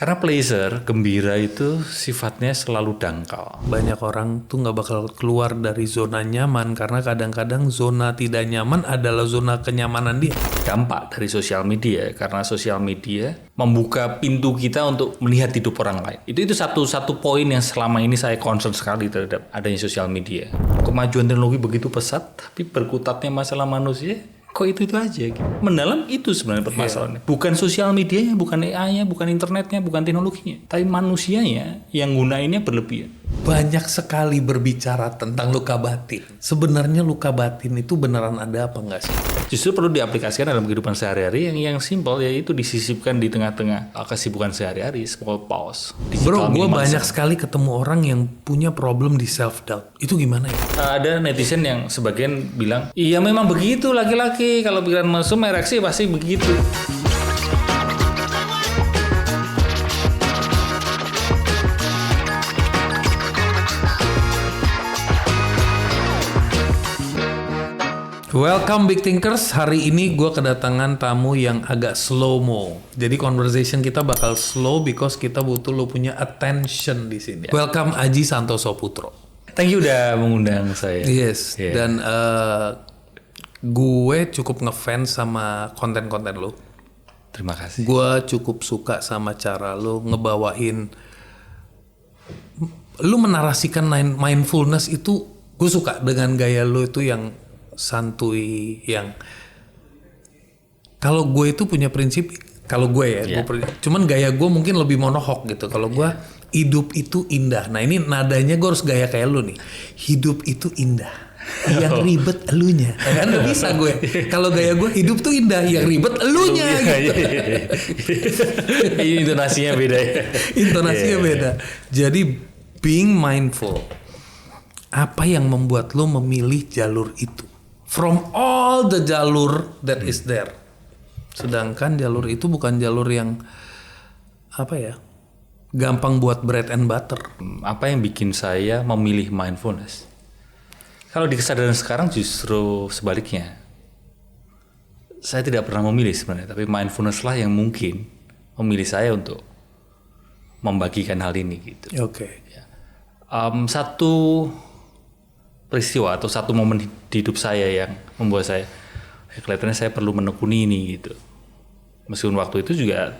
Karena pleasure, gembira itu sifatnya selalu dangkal. Banyak orang tuh nggak bakal keluar dari zona nyaman karena kadang-kadang zona tidak nyaman adalah zona kenyamanan dia. Dampak dari sosial media, karena sosial media membuka pintu kita untuk melihat hidup orang lain. Itu satu poin yang selama ini saya concern sekali terhadap adanya sosial media. Kemajuan teknologi begitu pesat, tapi berkutatnya masalah manusia kok itu aja gitu. Mendalam itu sebenarnya permasalahannya. Bukan sosial medianya, bukan AI-nya, bukan internetnya, bukan teknologinya, tapi manusianya yang gunainnya berlebihan. Banyak sekali berbicara tentang luka batin. Sebenarnya luka batin itu beneran ada apa enggak sih? Justru perlu diaplikasikan dalam kehidupan sehari-hari yang simpel, yaitu disisipkan di tengah-tengah kesibukan sehari-hari, small pause. Bro, gue banyak sekali ketemu orang yang punya problem di self doubt. Itu gimana ya? Ada netizen yang sebagian bilang, iya memang begitu laki-laki, kalau pikiran mesum ereksi pasti begitu. Welcome Big Thinkers, hari ini gue kedatangan tamu yang agak slow-mo. Jadi conversation kita bakal slow because kita butuh lo punya attention di sini. Welcome Aji Santoso Putro. Thank you udah mengundang saya. Yes, dan gue cukup ngefans sama konten-konten lo. Terima kasih. Gue cukup suka sama cara lo ngebawain, lo menarasikan mindfulness itu. Gue suka dengan gaya lo itu yang santuy, yang kalau gue itu punya prinsip, kalau gue ya, cuman gaya gue mungkin lebih monohok gitu. Kalau gue hidup itu indah. Nah ini nadanya gue harus gaya kayak lu nih. Hidup itu indah, yang ribet elunya. Kan gak bisa gue. Kalau gaya gue hidup tuh indah, yang ribet elunya gitu. Intonasinya beda ya. Intonasinya beda. Jadi being mindful. Apa yang membuat lo memilih jalur itu? From all the jalur that is there. Sedangkan jalur itu bukan jalur yang apa ya, gampang buat bread and butter. Apa yang bikin saya memilih mindfulness? Kalau di kesadaran sekarang justru sebaliknya. Saya tidak pernah memilih sebenarnya, tapi mindfulness lah yang mungkin memilih saya untuk membagikan hal ini gitu. Oke. Satu peristiwa atau satu momen di hidup saya yang membuat saya kelihatannya saya perlu menekuni ini gitu. Meskipun waktu itu juga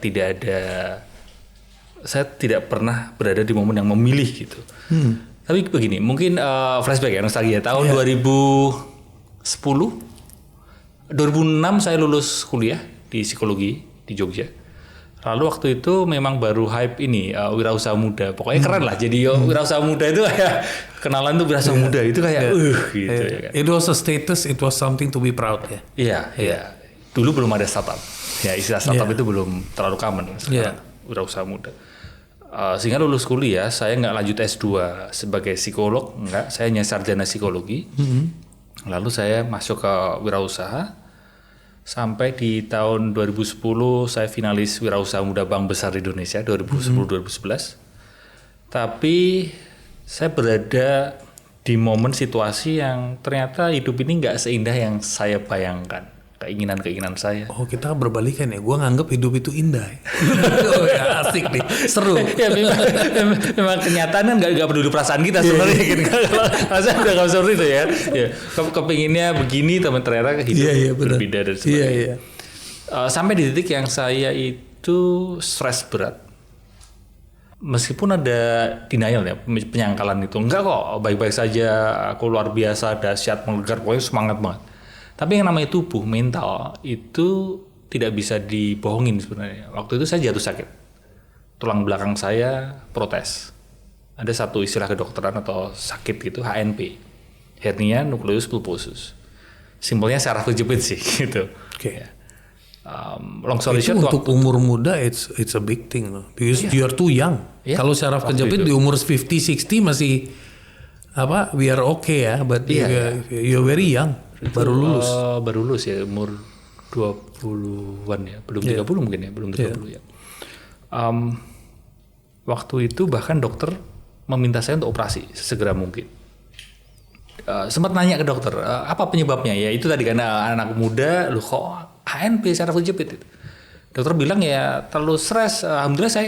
saya tidak pernah berada di momen yang memilih gitu. Tapi begini, mungkin flashback ya, nostalgia. Tahun 2006 saya lulus kuliah di psikologi di Jogja. Lalu waktu itu memang baru hype ini wirausaha muda. Pokoknya keren lah. Jadi wirausaha muda itu kayak kenalan tuh wirausaha muda itu kayak gitu ya kan. It was a status, it was something to be proud ya. Iya. Dulu belum ada startup. Ya istilah startup itu belum terlalu common sekarang. Wirausaha muda. Sehingga lulus kuliah saya nggak lanjut S2 sebagai psikolog, enggak. Saya hanya sarjana psikologi. Lalu saya masuk ke wirausaha. Sampai di tahun 2010 saya finalis Wirausaha Muda Bank Besar Indonesia 2010-2011. Tapi saya berada di momen situasi yang ternyata hidup ini nggak seindah yang saya bayangkan. Keinginan-keinginan saya. Oh, kita berbalikan ya. Gue nganggep hidup itu indah. Oh ya, asik nih, seru. Ya memang kenyataan kan nggak peduli perasaan kita sebenarnya. Kalau saya udah nggak seperti itu ya. Kepinginnya begini, tapi ternyata hidup berbeda dan sebagainya. Sampai di titik yang saya itu stres berat. Meskipun ada denial ya, penyangkalan itu. Enggak kok, baik-baik saja. Aku luar biasa, dahsyat, mengejar, pokoknya semangat banget. Tapi yang namanya tubuh, mental itu tidak bisa dibohongin sebenarnya. Waktu itu saya jatuh sakit. Tulang belakang saya protes. Ada satu istilah kedokteran atau sakit gitu, HNP. Hernia nucleus pulposus. Simpelnya saraf kejepit sih gitu. Oke. Long story short, untuk umur muda it's a big thing loh. Because you are too young. Kalau saraf kejepit di umur 50-60 masih we are okay ya, but you're very young. Baru lulus ya, umur 20-an ya, belum 30 mungkin ya, belum 30 ya. Waktu itu bahkan dokter meminta saya untuk operasi sesegera mungkin. Sempat nanya ke dokter, apa penyebabnya ya? Itu tadi karena anak muda, lu kok HNP saraf kejepit itu. Dokter bilang ya terlalu stres. Alhamdulillah saya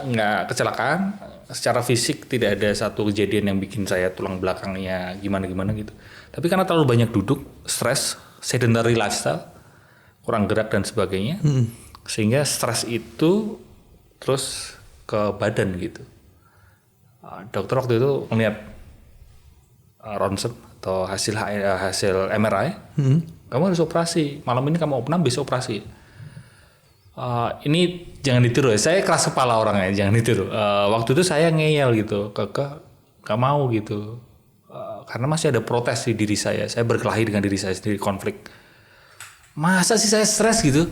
nggak kecelakaan. Secara fisik tidak ada satu kejadian yang bikin saya tulang belakangnya gimana gitu. Tapi karena terlalu banyak duduk, stres, sedentary lifestyle, kurang gerak dan sebagainya, sehingga stres itu terus ke badan gitu. Dokter waktu itu melihat ronsen atau hasil MRI, kamu harus operasi. Malam ini kamu opnam, besok operasi. Ini jangan ditiru ya. Saya keras kepala orangnya, jangan ditiru. Waktu itu saya ngeyel gitu, gak mau gitu. Karena masih ada protes di diri saya. Saya berkelahi dengan diri saya sendiri, konflik. Masa sih saya stres gitu?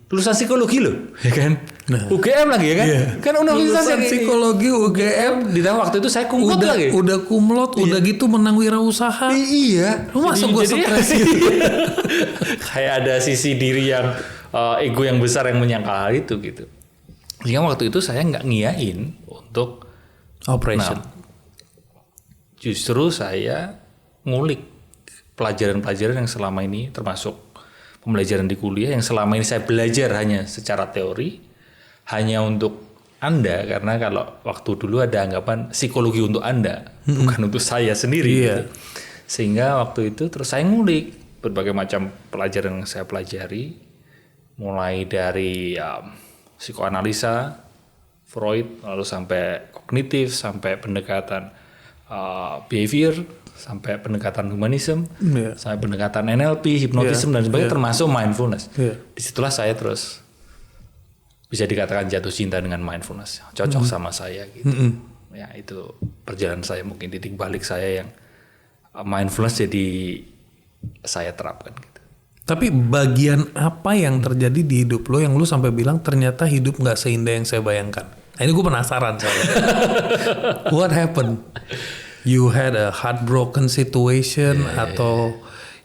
Lulusan psikologi loh, ya kan? Nah. UGM lagi ya kan? Yeah. Kan lulusan psikologi UGM. Di tahun waktu itu saya kumlot lagi. Udah kumlot, udah gitu menang wirausaha. Iya. Lu masa gue stres gitu? Kayak ada sisi diri yang ego yang besar yang menyangkal hal itu gitu. Sehingga waktu itu saya nggak ngiyain untuk operation. Justru saya ngulik pelajaran-pelajaran yang selama ini, termasuk pembelajaran di kuliah yang selama ini saya belajar hanya secara teori, hanya untuk Anda, karena kalau waktu dulu ada anggapan psikologi untuk Anda, bukan untuk saya sendiri. Gitu. Sehingga waktu itu terus saya ngulik berbagai macam pelajaran yang saya pelajari, mulai dari psikoanalisa, Freud, lalu sampai kognitif, sampai pendekatan behavior, sampai pendekatan humanism, sampai pendekatan NLP, hipnotisme dan sebagainya, termasuk mindfulness. Disitulah saya terus bisa dikatakan jatuh cinta dengan mindfulness, cocok sama saya gitu. Ya itu perjalanan saya, mungkin titik balik saya yang mindfulness jadi saya terapkan gitu. Tapi bagian apa yang terjadi di hidup lo yang lo sampai bilang ternyata hidup nggak seindah yang saya bayangkan? Nah, ini gue penasaran soalnya. What happened? You had a heartbroken situation atau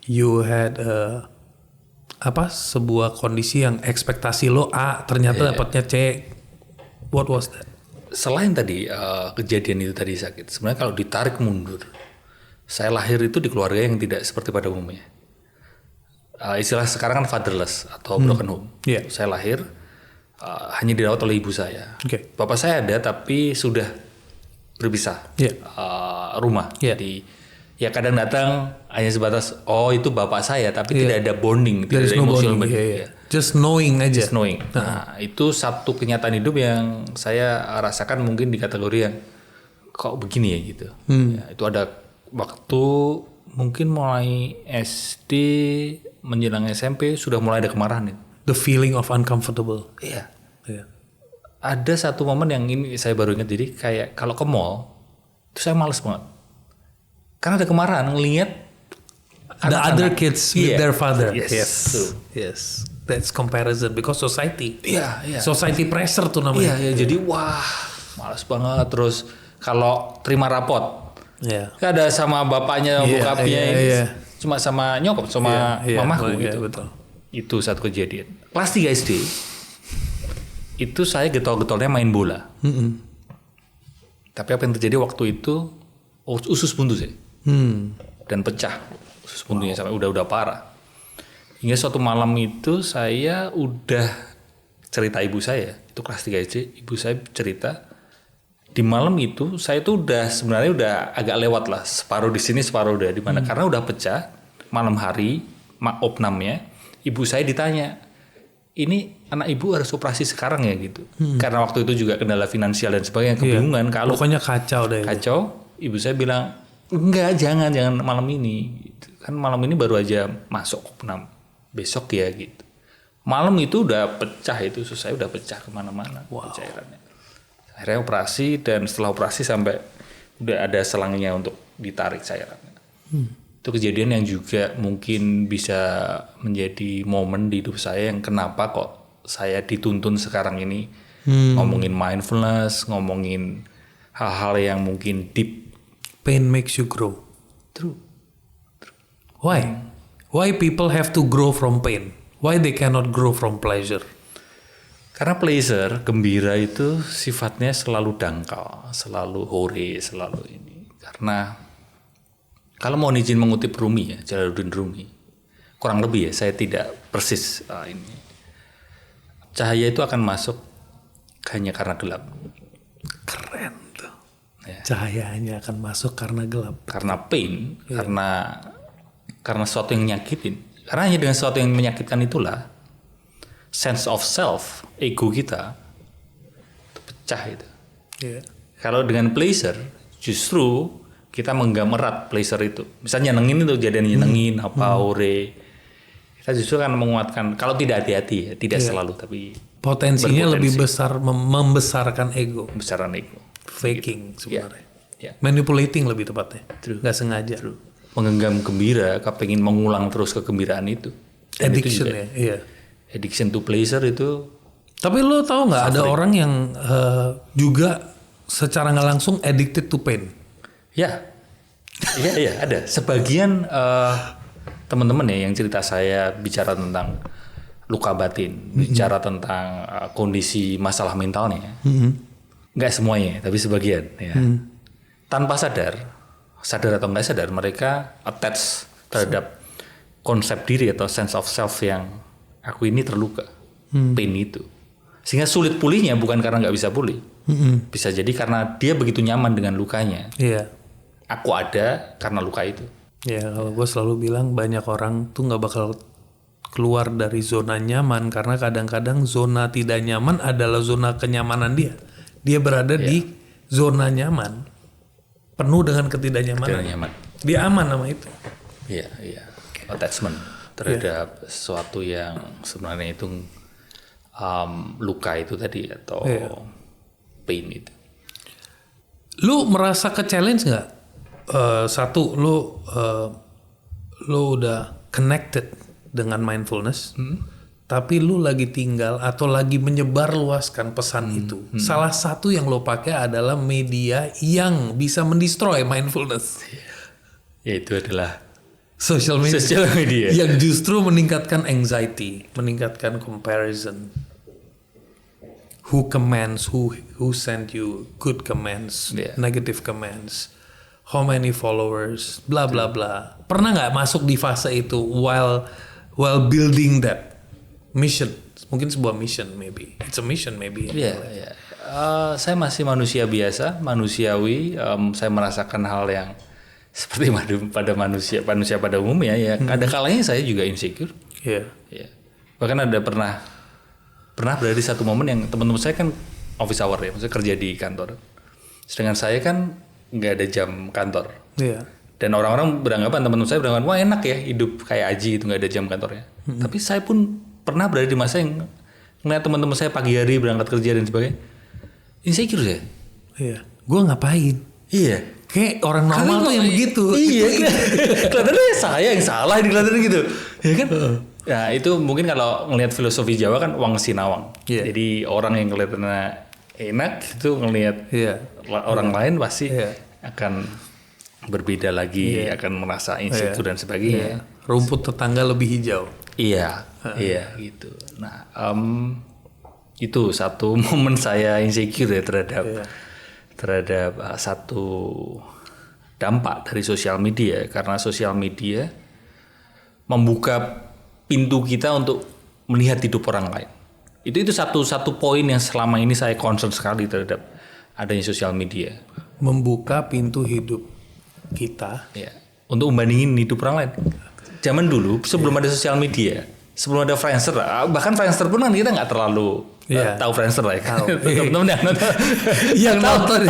you had sebuah kondisi yang ekspektasi lo A ternyata dapatnya C. What was that? Selain tadi kejadian itu tadi sakit, sebenarnya kalau ditarik mundur, saya lahir itu di keluarga yang tidak seperti pada umumnya. Istilah sekarang kan fatherless atau broken home. Saya lahir hanya dirawat oleh ibu saya. Bapak saya ada tapi sudah berpisah rumah. Jadi ya kadang datang hanya sebatas itu bapak saya, tapi tidak ada bonding, tidak ada emotional bonding. Just knowing aja. Just knowing. Nah, itu satu kenyataan hidup yang saya rasakan mungkin di kategori yang kok begini ya gitu. Ya, itu ada waktu mungkin mulai SD menjelang SMP sudah mulai ada kemarahan itu. The feeling of uncomfortable. Iya. Ada satu momen yang ini saya baru ingat, jadi kayak kalau ke mall itu saya males banget. Karena ada kemarahan ngelihat the other kids with their father. Yes. That's comparison because society. Iya. Society pressure tuh namanya. Iya. Jadi males banget. Terus kalau terima rapot, kan ada sama bapaknya, bokapnya, cuma sama nyokap, sama mamaku gitu. Betul. Itu satu kejadian. Kelas 3 SD, itu saya getol-getolnya main bola. Tapi apa yang terjadi waktu itu, usus buntu saya. Dan pecah usus buntunya sampai udah parah. Hingga suatu malam itu saya udah cerita ibu saya, itu kelas 3 SD, ibu saya cerita di malam itu saya tuh sebenarnya udah agak lewat lah, separuh di sini separuh udah di mana, karena udah pecah malam hari opnamnya. Ibu saya ditanya, ini anak ibu harus operasi sekarang ya gitu, karena waktu itu juga kendala finansial dan sebagainya, kebingungan. Kalau pokoknya kacau deh. Ibu saya bilang enggak, jangan malam ini gitu. Kan malam ini baru aja masuk opnam, besok ya gitu. Malam itu udah pecah, itu usus saya udah pecah kemana-mana cairannya. Akhirnya operasi, dan setelah operasi sampai udah ada selangnya untuk ditarik cairannya. Itu kejadian yang juga mungkin bisa menjadi momen di hidup saya yang kenapa kok saya dituntun sekarang ini ngomongin mindfulness, ngomongin hal-hal yang mungkin deep. Pain makes you grow. True. Why? Why people have to grow from pain? Why they cannot grow from pleasure? Karena pleasure, gembira itu sifatnya selalu dangkal, selalu hore, selalu ini. Karena kalau mau izin mengutip Rumi ya, Jalaluddin Rumi, kurang lebih ya, saya tidak persis ini. cahaya itu akan masuk hanya karena gelap. Keren tuh. Ya. Cahayanya akan masuk karena gelap. Karena pain, karena sesuatu yang nyakitin. Karena hanya dengan sesuatu yang menyakitkan itulah sense of self, ego kita itu pecah itu. Yeah. Kalau dengan pleasure, justru kita menggenggam erat pleasure itu. Misalnya nyenengin itu jadian nyenengin, aure. Kita justru akan menguatkan. Kalau tidak hati-hati, ya, tidak selalu, tapi potensinya lebih besar, membesarkan ego. Besaran ego. Faking sebenarnya. Yeah. Manipulating lebih tepatnya. True. Nggak sengaja. True. Menggenggam gembira, kepengin mengulang terus kegembiraan itu. Dan addiction itu ya, iya. Addiction to pleasure itu. Tapi lo tahu nggak ada orang yang juga secara nggak langsung addicted to pain? Ya, iya ada. Sebagian teman-teman ya yang cerita saya bicara tentang luka batin, bicara tentang kondisi masalah mentalnya. Nggak semuanya, tapi sebagian. Ya. Tanpa sadar atau nggak sadar, mereka attach terhadap konsep diri atau sense of self yang aku ini terluka, pain itu. Sehingga sulit pulihnya bukan karena nggak bisa pulih. Bisa jadi karena dia begitu nyaman dengan lukanya. Iya. Aku ada karena luka itu. Ya, kalau gue selalu bilang banyak orang tuh nggak bakal keluar dari zona nyaman karena kadang-kadang zona tidak nyaman adalah zona kenyamanan dia. Dia berada di zona nyaman, penuh dengan ketidaknyamanan. Dia aman sama itu. Iya. Attachment terhadap sesuatu yang sebenarnya itu luka itu tadi atau pain itu. Lu merasa ke-challenge nggak? Satu, lu udah connected dengan mindfulness, tapi lu lagi tinggal atau lagi menyebarluaskan pesan itu. Salah satu yang lu pakai adalah media yang bisa mendestroy mindfulness. Yaitu adalah social media yang justru meningkatkan anxiety, meningkatkan comparison. Who commands, who send you good commands, negative commands, how many followers, bla bla bla. Pernah nggak masuk di fase itu while building that mission? Mungkin sebuah mission, maybe it's a mission, maybe. Iya. Saya masih manusia biasa, manusiawi. Saya merasakan hal yang seperti pada manusia pada umumnya ya. Ada kalanya saya juga insecure. Iya. Bahkan ada pernah berada di satu momen yang teman-teman saya kan office hour ya, maksudnya kerja di kantor. Sedangkan saya kan nggak ada jam kantor. Iya. Dan orang-orang teman-teman saya beranggapan, wah enak ya hidup kayak Aji itu nggak ada jam kantornya. Tapi saya pun pernah berada di masa yang ngeliat teman-teman saya pagi hari berangkat kerja dan sebagainya. Insecure ya. Iya. Gue ngapain? Iya. Kayak orang normal tuh yang begitu. Iya. Kelihatannya saya yang salah kelihatannya gitu. Ya kan? Ya itu mungkin kalau ngelihat filosofi Jawa kan wang sinawang. Jadi orang yang kelihatannya enak itu ngelihat orang lain pasti akan berbeda lagi, akan merasa insecure dan sebagainya. Rumput tetangga lebih hijau. Iya gitu. Nah itu satu momen saya insecure ya terhadap satu dampak dari sosial media, karena sosial media membuka pintu kita untuk melihat hidup orang lain. Itu satu poin yang selama ini saya concern sekali terhadap adanya sosial media. Membuka pintu hidup kita untuk membandingin hidup orang lain. Zaman dulu sebelum ada sosial media, sebelum ada Friendster, bahkan Friendster pun kan kita nggak terlalu tahu Friendster lah ya. Teman-teman yang nonton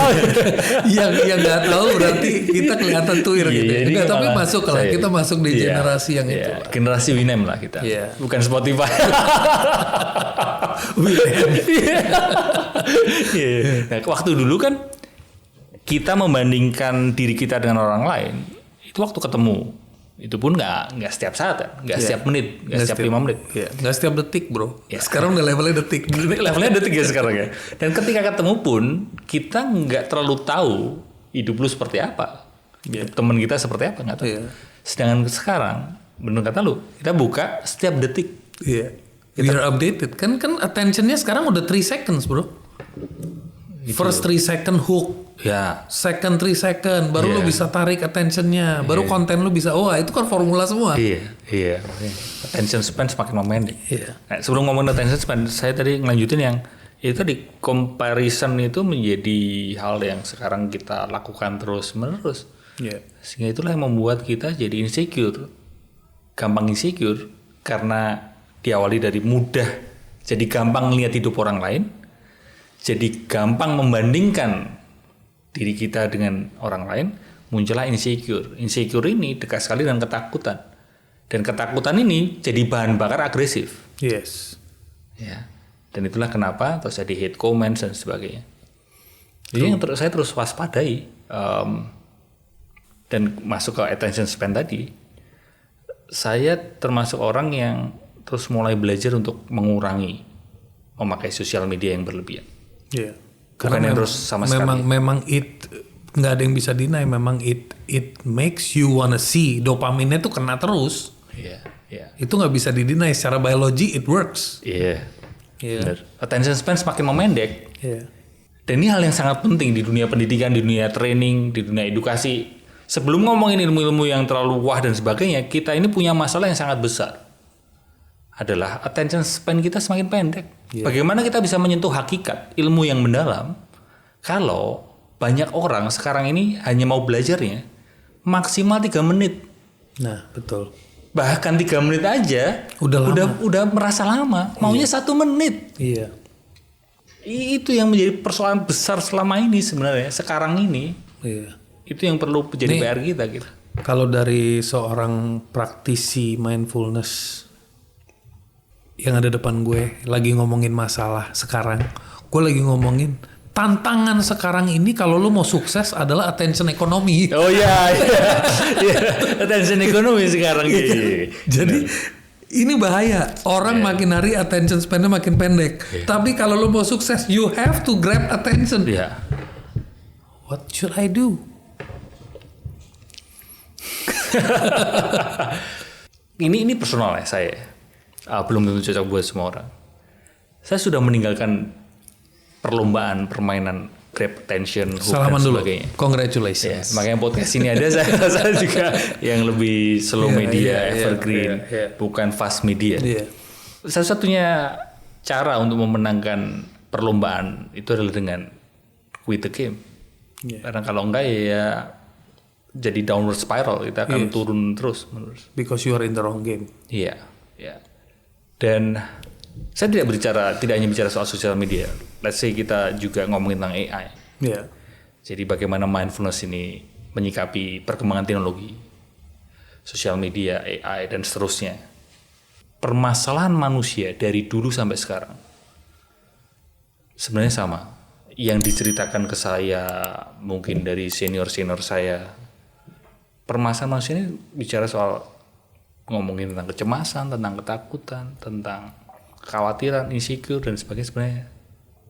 yang nggak tahu berarti kita kelihatan tuir gitu. Enggak, tapi masuk lah, kita masuk di generasi yang itu. Generasi Winem lah kita. Bukan Spotify. Nah, waktu dulu kan kita membandingkan diri kita dengan orang lain itu waktu ketemu. Itu pun nggak setiap saat kan, nggak setiap menit, nggak setiap 5 menit, nggak setiap detik bro. Sekarang udah levelnya detik, levelnya detik ya sekarang ya. Dan ketika ketemu pun kita nggak terlalu tahu hidup lu seperti apa, hidup teman kita seperti apa nggak tahu. Sedangkan sekarang, benar kata lu, kita buka setiap detik. We are updated, kan attentionnya sekarang udah 3 seconds bro. First 3 second hook. Ya. Second 3 second baru lu bisa tarik attentionnya, baru konten lu bisa. Oh, itu kan formula semua. Iya. Attention span semakin memendek. Iya. Nah, sebelum ngomong attention span, saya tadi ngelanjutin yang itu tadi comparison itu menjadi hal yang sekarang kita lakukan terus-menerus. Iya. Sehingga itulah yang membuat kita jadi insecure. Gampang insecure karena diawali dari mudah jadi gampang lihat hidup orang lain. Jadi gampang membandingkan diri kita dengan orang lain, muncullah insecure. Insecure ini dekat sekali dengan ketakutan. Dan ketakutan ini jadi bahan bakar agresif. Yes. Ya. Dan itulah kenapa terjadi hate comments dan sebagainya. Jadi yang saya terus waspadai dan masuk ke attention span tadi, saya termasuk orang yang terus mulai belajar untuk mengurangi memakai sosial media yang berlebihan. Iya. Karena terus sama sekali. Memang nggak ada yang bisa deny. Memang it makes you wanna see. Dopaminnya tuh kena terus. Iya. Itu nggak bisa dideny. Secara biologi it works. Iya. Benar. Attention span semakin memendek. Iya. Dan ini hal yang sangat penting di dunia pendidikan, di dunia training, di dunia edukasi. Sebelum ngomongin ilmu-ilmu yang terlalu wah dan sebagainya, kita ini punya masalah yang sangat besar. Adalah attention span kita semakin pendek. Yeah. Bagaimana kita bisa menyentuh hakikat ilmu yang mendalam kalau banyak orang sekarang ini hanya mau belajarnya maksimal 3 menit. Nah, betul. Bahkan 3 menit aja udah merasa lama. Maunya 1 menit. Iya. Itu yang menjadi persoalan besar selama ini sebenarnya. Sekarang ini. Iya. Itu yang perlu menjadi PR kita gitu. Kalau dari seorang praktisi mindfulness yang ada depan gue lagi ngomongin masalah sekarang, gue lagi ngomongin tantangan sekarang ini kalau lu mau sukses adalah attention ekonomi. Oh iya. Attention ekonomi sekarang. Jadi ini bahaya. Orang makin hari attention span-nya makin pendek. Tapi kalau lu mau sukses, you have to grab attention. What should I do? Ini personal ya saya. Belum tentu cocok buat semua orang. Saya sudah meninggalkan perlombaan permainan grab attention, hook dan sebagainya. Congratulations. Makanya podcast ini ada saya juga yang lebih slow media, evergreen, bukan fast media. Satu-satunya cara untuk memenangkan perlombaan itu adalah dengan quit the game. Karena kalau enggak ya jadi downward spiral, kita akan turun terus menerus. Because you are in the wrong game. Iya. Dan saya tidak hanya bicara soal sosial media. Let's say kita juga ngomongin tentang AI. Iya. Jadi bagaimana mindfulness ini menyikapi perkembangan teknologi, sosial media, AI dan seterusnya. Permasalahan manusia dari dulu sampai sekarang sebenarnya sama. Yang diceritakan ke saya mungkin dari senior-senior saya. Permasalahan manusia ini bicara soal ngomongin tentang kecemasan, tentang ketakutan, tentang kekhawatiran, insecure dan sebagainya sebenarnya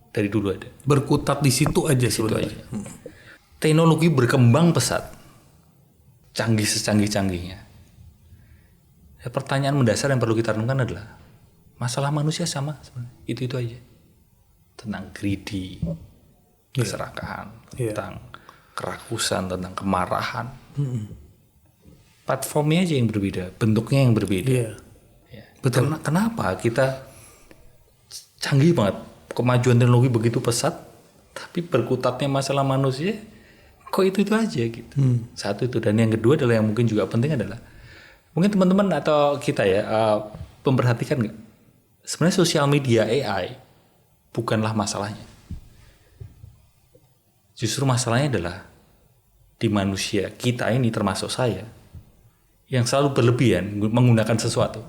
dari dulu ada. Berkutat di situ aja sebenarnya. Teknologi berkembang pesat, canggih secanggih-canggihnya. Ya, pertanyaan mendasar yang perlu kita renungkan adalah masalah manusia sama sebenarnya. Itu aja. Tentang greedy, keserakahan, tentang kerakusan, tentang kemarahan. Platformnya aja yang berbeda, bentuknya yang berbeda. Betul. Kenapa kita canggih banget, kemajuan teknologi begitu pesat, tapi berkutatnya masalah manusia kok itu aja gitu. Satu itu, dan yang kedua adalah yang mungkin juga penting adalah mungkin teman-teman atau kita ya memperhatikan nggak? Sebenarnya sosial media AI bukanlah masalahnya. Justru masalahnya adalah di manusia kita ini termasuk saya yang selalu berlebihan menggunakan sesuatu.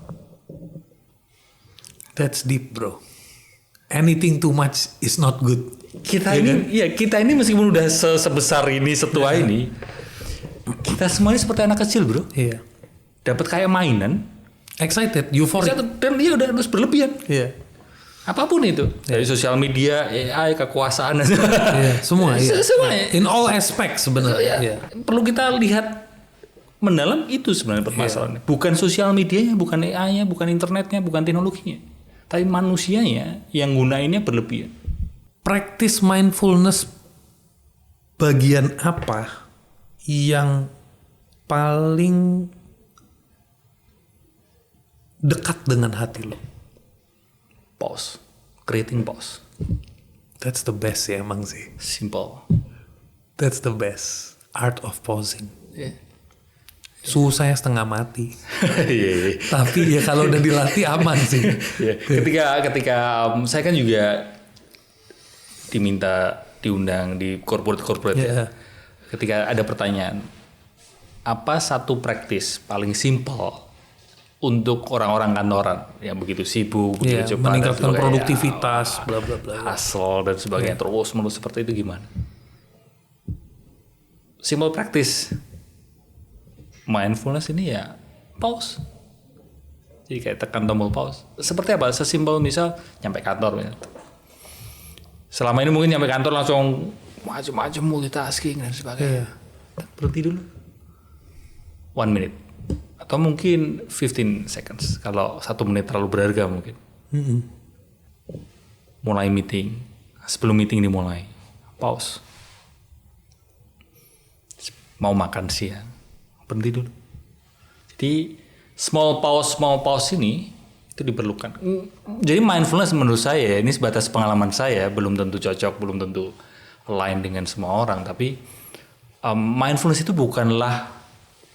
That's deep, bro. Anything too much is not good. Kita ini meskipun udah sebesar ini, setua ini, kita semuanya seperti anak kecil, bro. Iya. Dapat kayak mainan, excited, euphoric, dan dia udah harus berlebihan. Iya. Apapun itu, dari sosial media, AI, kekuasaan, semua. Semuanya. In all aspects sebenarnya. Perlu kita lihat mendalam itu sebenarnya permasalahannya. Bukan sosial medianya, bukan AI-nya, bukan internetnya, bukan teknologinya. Tapi manusianya yang gunainnya berlebihan. practice mindfulness bagian apa yang paling dekat dengan hati lo? Pause. Creating pause. That's the best ya emang sih. Simple. That's the best. Art of pausing. Yeah. Susah ya setengah mati. Yeah. Tapi ya kalau udah dilatih aman sih. Yeah. Ketika saya kan juga diundang di corporate. Yeah. Ketika ada pertanyaan, apa satu praktis paling simpel untuk orang-orang kantoran yang begitu sibuk, begitu cepat, meningkatkan produktivitas, bla bla bla, hustle dan sebagainya, terus menerus seperti itu gimana? Simple praktis. Mindfulness ini ya pause. Jadi kayak tekan tombol pause. Seperti apa? Sesimpel misal nyampe kantor misal. Selama ini mungkin nyampe kantor langsung macam-macam multitasking dan sebagainya. Berhenti dulu. 1 minute. Atau mungkin 15 seconds. Kalau 1 menit terlalu berharga mungkin. Mulai meeting. Sebelum meeting dimulai. Pause. Mau makan siang. Berhenti dulu. Jadi small pause ini itu diperlukan. Jadi mindfulness menurut saya, ini sebatas pengalaman saya, belum tentu cocok, belum tentu align dengan semua orang. Tapi mindfulness itu bukanlah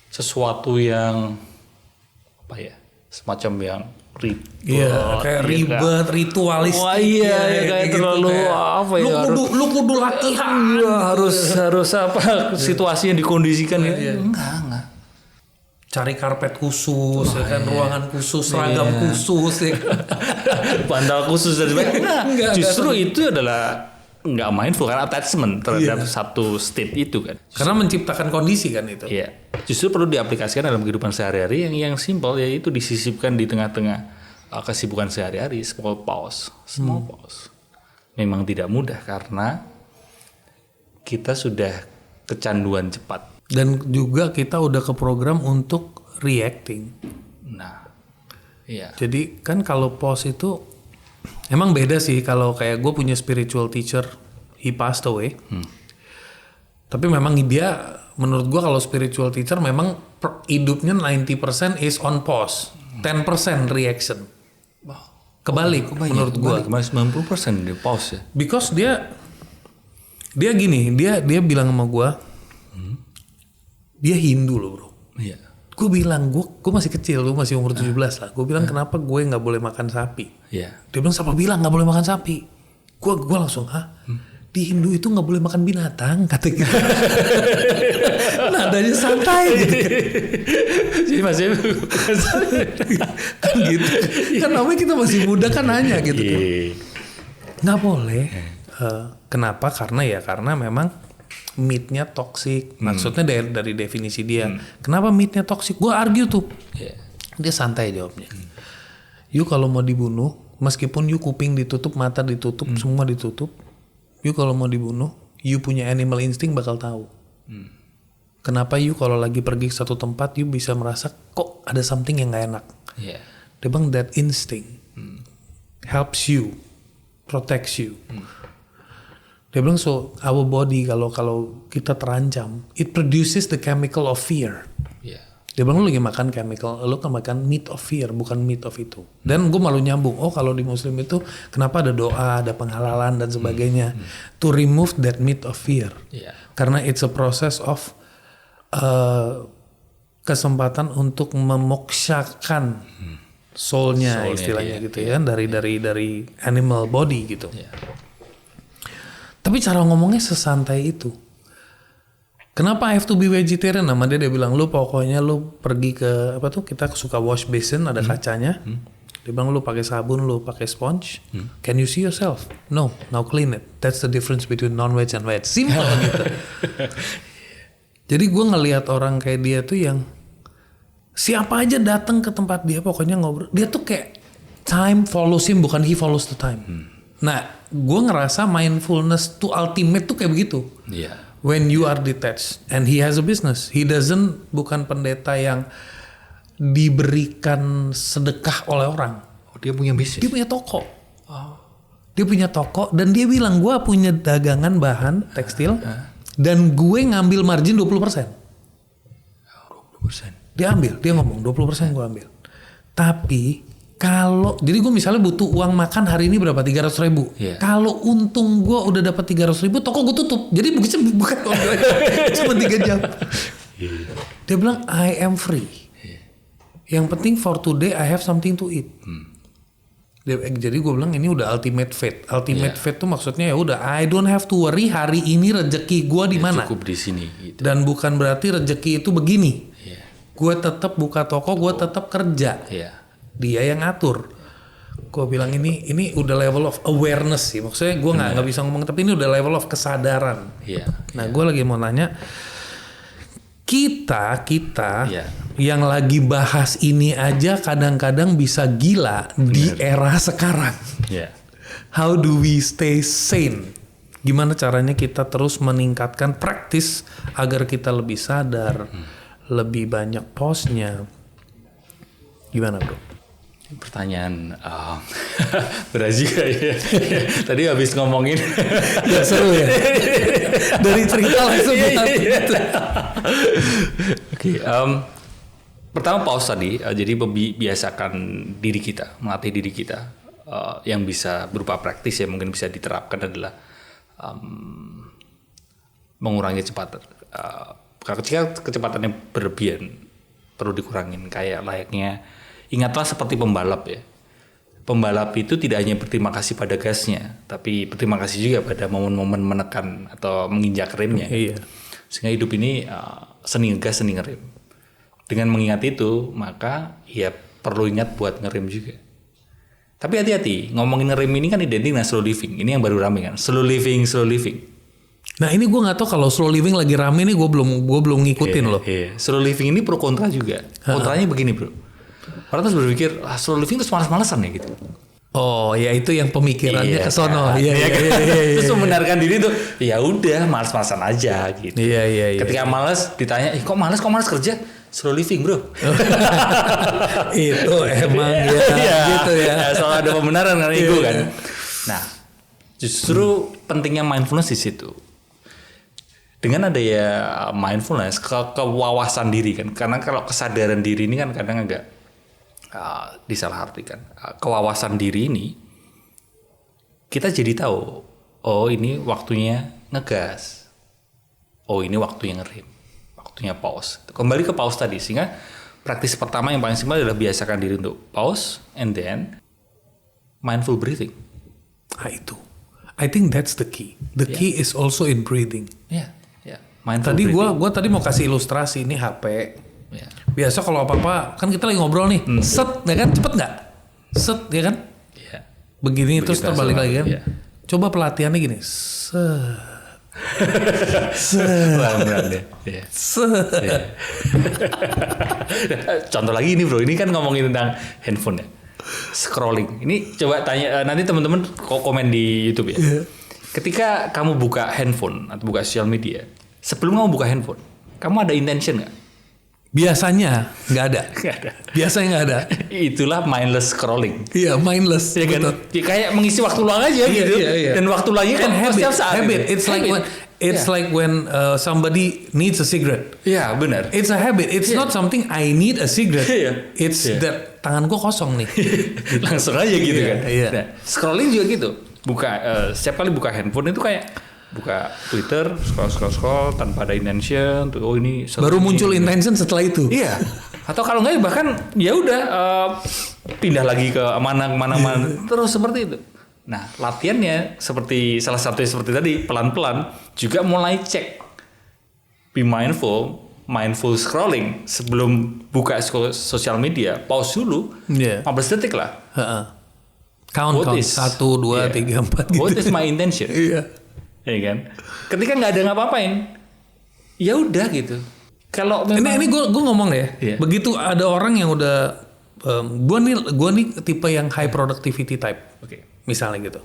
sesuatu yang apa ya, semacam yang ribet. Iya, kayak ribet, ritualistik. Wah iya, ya, kayak gitu, terlalu kayak, apa ya? Lu kudu latihan. Iya, harus apa? Situasi yang dikondisikan ya. Enggak. Cari karpet khusus, ya kan, ruangan khusus, seragam khusus, ya kan. Bantal khusus dan sebagainya. Justru itu adalah nggak mindful kan, attachment terhadap satu state itu kan. Karena menciptakan kondisi kan itu. Iya. Justru perlu diaplikasikan dalam kehidupan sehari-hari yang simple, yaitu disisipkan di tengah-tengah kesibukan sehari-hari. Small pause. Memang tidak mudah karena kita sudah kecanduan cepat. Dan juga kita udah ke program untuk reacting. Nah, iya. Jadi kan kalau pause itu emang beda sih. Kalau kayak gue punya spiritual teacher, he passed away. Tapi memang dia, menurut gue kalau spiritual teacher memang hidupnya 90% is on pause, 10% reaction. Kebalik menurut gue. Kembali 90% di pause ya. Because dia gini, dia bilang sama gue. Dia Hindu loh bro. Iya. Gue bilang, gue masih kecil, gue masih umur 17 lah. Gue bilang kenapa gue nggak boleh makan sapi? Iya. Dia bilang siapa bilang nggak boleh makan sapi? Gue langsung di Hindu itu nggak boleh makan binatang kata gitu. Nadanya santai gitu. Jadi masih kan gitu. Kan namanya kita masih muda kan nanya gitu. Nggak boleh. Kenapa? Karena memang meatnya toksik. Maksudnya dari definisi dia. Kenapa meatnya toksik? Gue argue tuh. Dia santai jawabnya. You kalau mau dibunuh, meskipun you kuping ditutup, mata ditutup, semua ditutup. You kalau mau dibunuh, you punya animal instinct bakal tahu. Kenapa you kalau lagi pergi ke satu tempat, you bisa merasa kok ada something yang gak enak. Dia bilang that instinct helps you, protects you. Dia bilang so our body kalau kita terancam, it produces the chemical of fear. Dia bilang lu lagi makan chemical, lu kan makan meat of fear, bukan meat of itu. Dan gue malu nyambung, oh kalau di Muslim itu kenapa ada doa, ada penghalalan dan sebagainya, to remove that meat of fear. Karena it's a process of kesempatan untuk memoksakan soulnya istilahnya gitu ya, dari animal body gitu. Tapi cara ngomongnya sesantai itu. Kenapa I have to be vegetarian? Nama dia bilang lu pokoknya lu pergi ke apa tuh, kita suka wash basin ada kacanya. Dia bilang lu pakai sabun, lu pakai sponge. Can you see yourself? No, now clean it. That's the difference between non-veg and veg. Simple gitu. Jadi gue ngelihat orang kayak dia tuh yang siapa aja datang ke tempat dia pokoknya ngobrol. Dia tuh kayak time follows him, bukan he follows the time. Nah, gue ngerasa mindfulness to ultimate tuh kayak begitu. When you are detached and he has a business, he doesn't, bukan pendeta yang diberikan sedekah oleh orang. Dia punya bisnis. Dia punya toko. Dia punya toko dan dia bilang gue punya dagangan bahan tekstil dan gue ngambil margin 20%. 20%. Dia ngomong 20% gue ambil. Tapi kalau jadi gue misalnya butuh uang makan hari ini berapa 300.000. Yeah. Kalau untung gue udah dapat 300.000, toko gue tutup. Jadi bukan cuma 3 jam. Yeah. Dia bilang I am free. Yang penting for today I have something to eat. Jadi gue bilang ini udah ultimate faith. Ultimate faith tuh maksudnya ya udah I don't have to worry hari ini rezeki gue di mana. Cukup di sini. Gitu. Dan bukan berarti rezeki itu begini. Gue tetap buka toko, gue tetap kerja. Dia yang ngatur. Gue bilang ini udah level of awareness sih. Maksudnya gue nggak bisa ngomong tapi ini udah level of kesadaran. Nah gue lagi mau nanya. Kita yang lagi bahas ini aja kadang-kadang bisa gila di era sekarang. How do we stay sane? Gimana caranya kita terus meningkatkan praktis agar kita lebih sadar, lebih banyak posnya. Gimana bro? Pertanyaan berat juga ya. Tadi habis ngomongin gak seru ya. Dari cerita langsung gitu. Oke, pertama pause tadi. Jadi biasakan diri kita, melatih diri kita yang bisa berupa praktis ya mungkin bisa diterapkan adalah mengurangi kecepatan. Ketika kecepatannya berlebihan perlu dikurangin kayak layaknya. Ingatlah seperti pembalap ya. Pembalap itu tidak hanya berterima kasih pada gasnya, tapi berterima kasih juga pada momen-momen menekan atau menginjak remnya. Sehingga hidup ini seni ngegas, seni ngerem. Dengan mengingat itu, maka ya perlu ingat buat ngerem juga. Tapi hati-hati, ngomongin ngerem ini kan identik dengan slow living. Ini yang baru rame kan, slow living. Nah ini gue nggak tahu kalau slow living lagi rame nih, gue belum ngikutin loh. Slow living ini pro kontra juga. Kontranya begini bro. Orang terus berpikir, slow living terus malas-malasan ya gitu. Oh ya itu yang pemikirannya ke sono. Iya. Terus membenarkan diri tuh, ya udah malas-malasan aja gitu. Iya. Ketika malas ditanya, kok malas kerja? Slow living bro. Itu emang gitu ya. Selalu ada pembenaran karena ego kan. Nah justru pentingnya mindfulness di situ. Dengan ada ya mindfulness, kewawasan diri kan. Karena kalau kesadaran diri ini kan kadang agak disalahartikan. Kewawasan diri ini kita jadi tahu, oh ini waktunya ngegas, oh ini waktu yang ngerem, waktunya pause. Kembali ke pause tadi, sehingga praktis pertama yang paling simpel adalah biasakan diri untuk pause and then mindful breathing. Itu, I think that's the key. The key is also in breathing. Tadi gue tadi mau kasih ilustrasi ini HP. Biasa kalau apa-apa kan kita lagi ngobrol nih, set ya kan, cepet nggak? Set ya kan? Begini terus terbalik lagi kan? Coba pelatihannya gini, Contoh lagi ini bro, ini kan ngomongin tentang handphone ya, scrolling. Ini coba tanya nanti teman-teman komen di YouTube ya. Ketika kamu buka handphone atau buka sosial media, sebelum kamu buka handphone, kamu ada intention nggak? Biasanya nggak ada. Biasanya nggak ada. Itulah mindless scrolling. Iya, mindless. Ya kan? Ya, kayak mengisi waktu luang aja gitu. Iya. Dan waktu luangnya kan setiap saat. Habit. It's like when somebody needs a cigarette. Iya, benar. It's a habit. It's not something I need a cigarette. It's that tangan gue kosong nih. Langsung aja gitu kan. Iya. Nah, scrolling juga gitu. Setiap kali buka handphone itu kayak buka Twitter, scroll tanpa ada intention. Oh ini baru muncul intention setelah itu. Iya. Atau kalau enggak bahkan ya udah pindah lagi ke mana terus seperti itu. Nah latihannya seperti salah satunya seperti tadi pelan-pelan juga mulai cek, be mindful scrolling sebelum buka sosial media, pause dulu 15 detik lah. Count 1, 2, 3, 4 gitu. What is my intention? Iya. Ya kan? Ketika nggak ada ngapa-ngapain, ya udah gitu. Kalau memang ini gue ngomong ya, begitu ada orang yang udah, gue nih tipe yang high productivity type, misalnya gitu.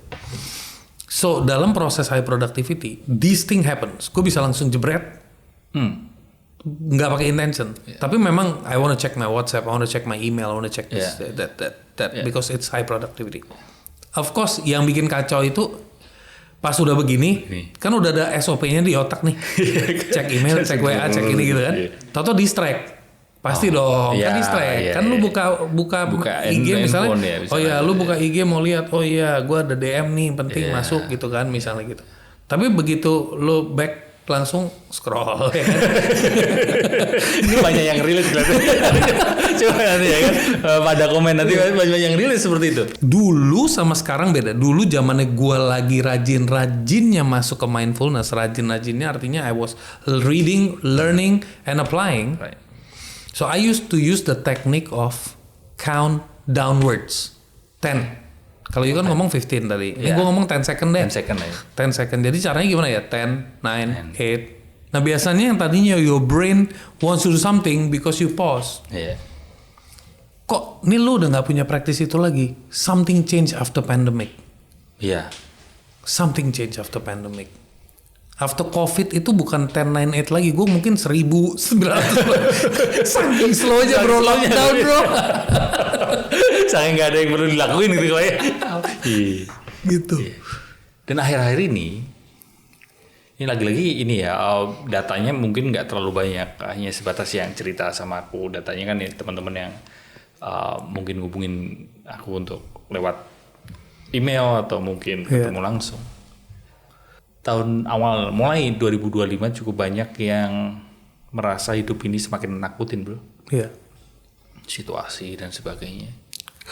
So dalam proses high productivity, this thing happens. Gue bisa langsung jebret, nggak pakai intention. Tapi memang I wanna check my WhatsApp, I wanna check my email, I wanna check this, that, because it's high productivity. of course yang bikin kacau itu pas udah begini, kan udah ada SOP-nya di otak nih. Cek email, cek WA, cek ini gitu kan. Toto distract. Pasti dong, kan distract. Kan lu buka IG misalnya. Oh ya, lu buka IG mau lihat, oh iya, gua ada DM nih, penting masuk gitu kan, misalnya gitu. Tapi begitu lu back langsung scroll ya kan. Ini banyak yang rilis coba nanti ya kan pada komen nanti banyak yang rilis seperti itu. Dulu sama sekarang beda. Dulu zamannya gue lagi rajin-rajinnya masuk ke mindfulness. Rajin-rajinnya artinya I was reading, learning, and applying. Right. So I used to use the technique of count downwards. 10. Kalau you kan ngomong 15 tadi. Ini gue ngomong 10 second deh. 10 second ya. 10 second. Jadi caranya gimana ya? 10, 9, 8. Nah biasanya yang tadinya your brain wants to do something because you pause. Iya. Kok ini lu udah gak punya praktis itu lagi? Something change after pandemic. Iya. Something change after pandemic. After COVID itu bukan 1098 lagi, gue mungkin 1900. Saking slow aja bro, lockdown bro. Saking nggak ada yang perlu dilakuin gitu kayak. Gitu. Dan akhir-akhir ini lagi-lagi ini ya datanya mungkin nggak terlalu banyak, hanya sebatas yang cerita sama aku. Datanya kan ya teman-teman yang mungkin hubungin aku untuk lewat email atau mungkin ketemu langsung. Tahun awal mulai 2025 cukup banyak yang merasa hidup ini semakin menakutin bro. Iya. Situasi dan sebagainya.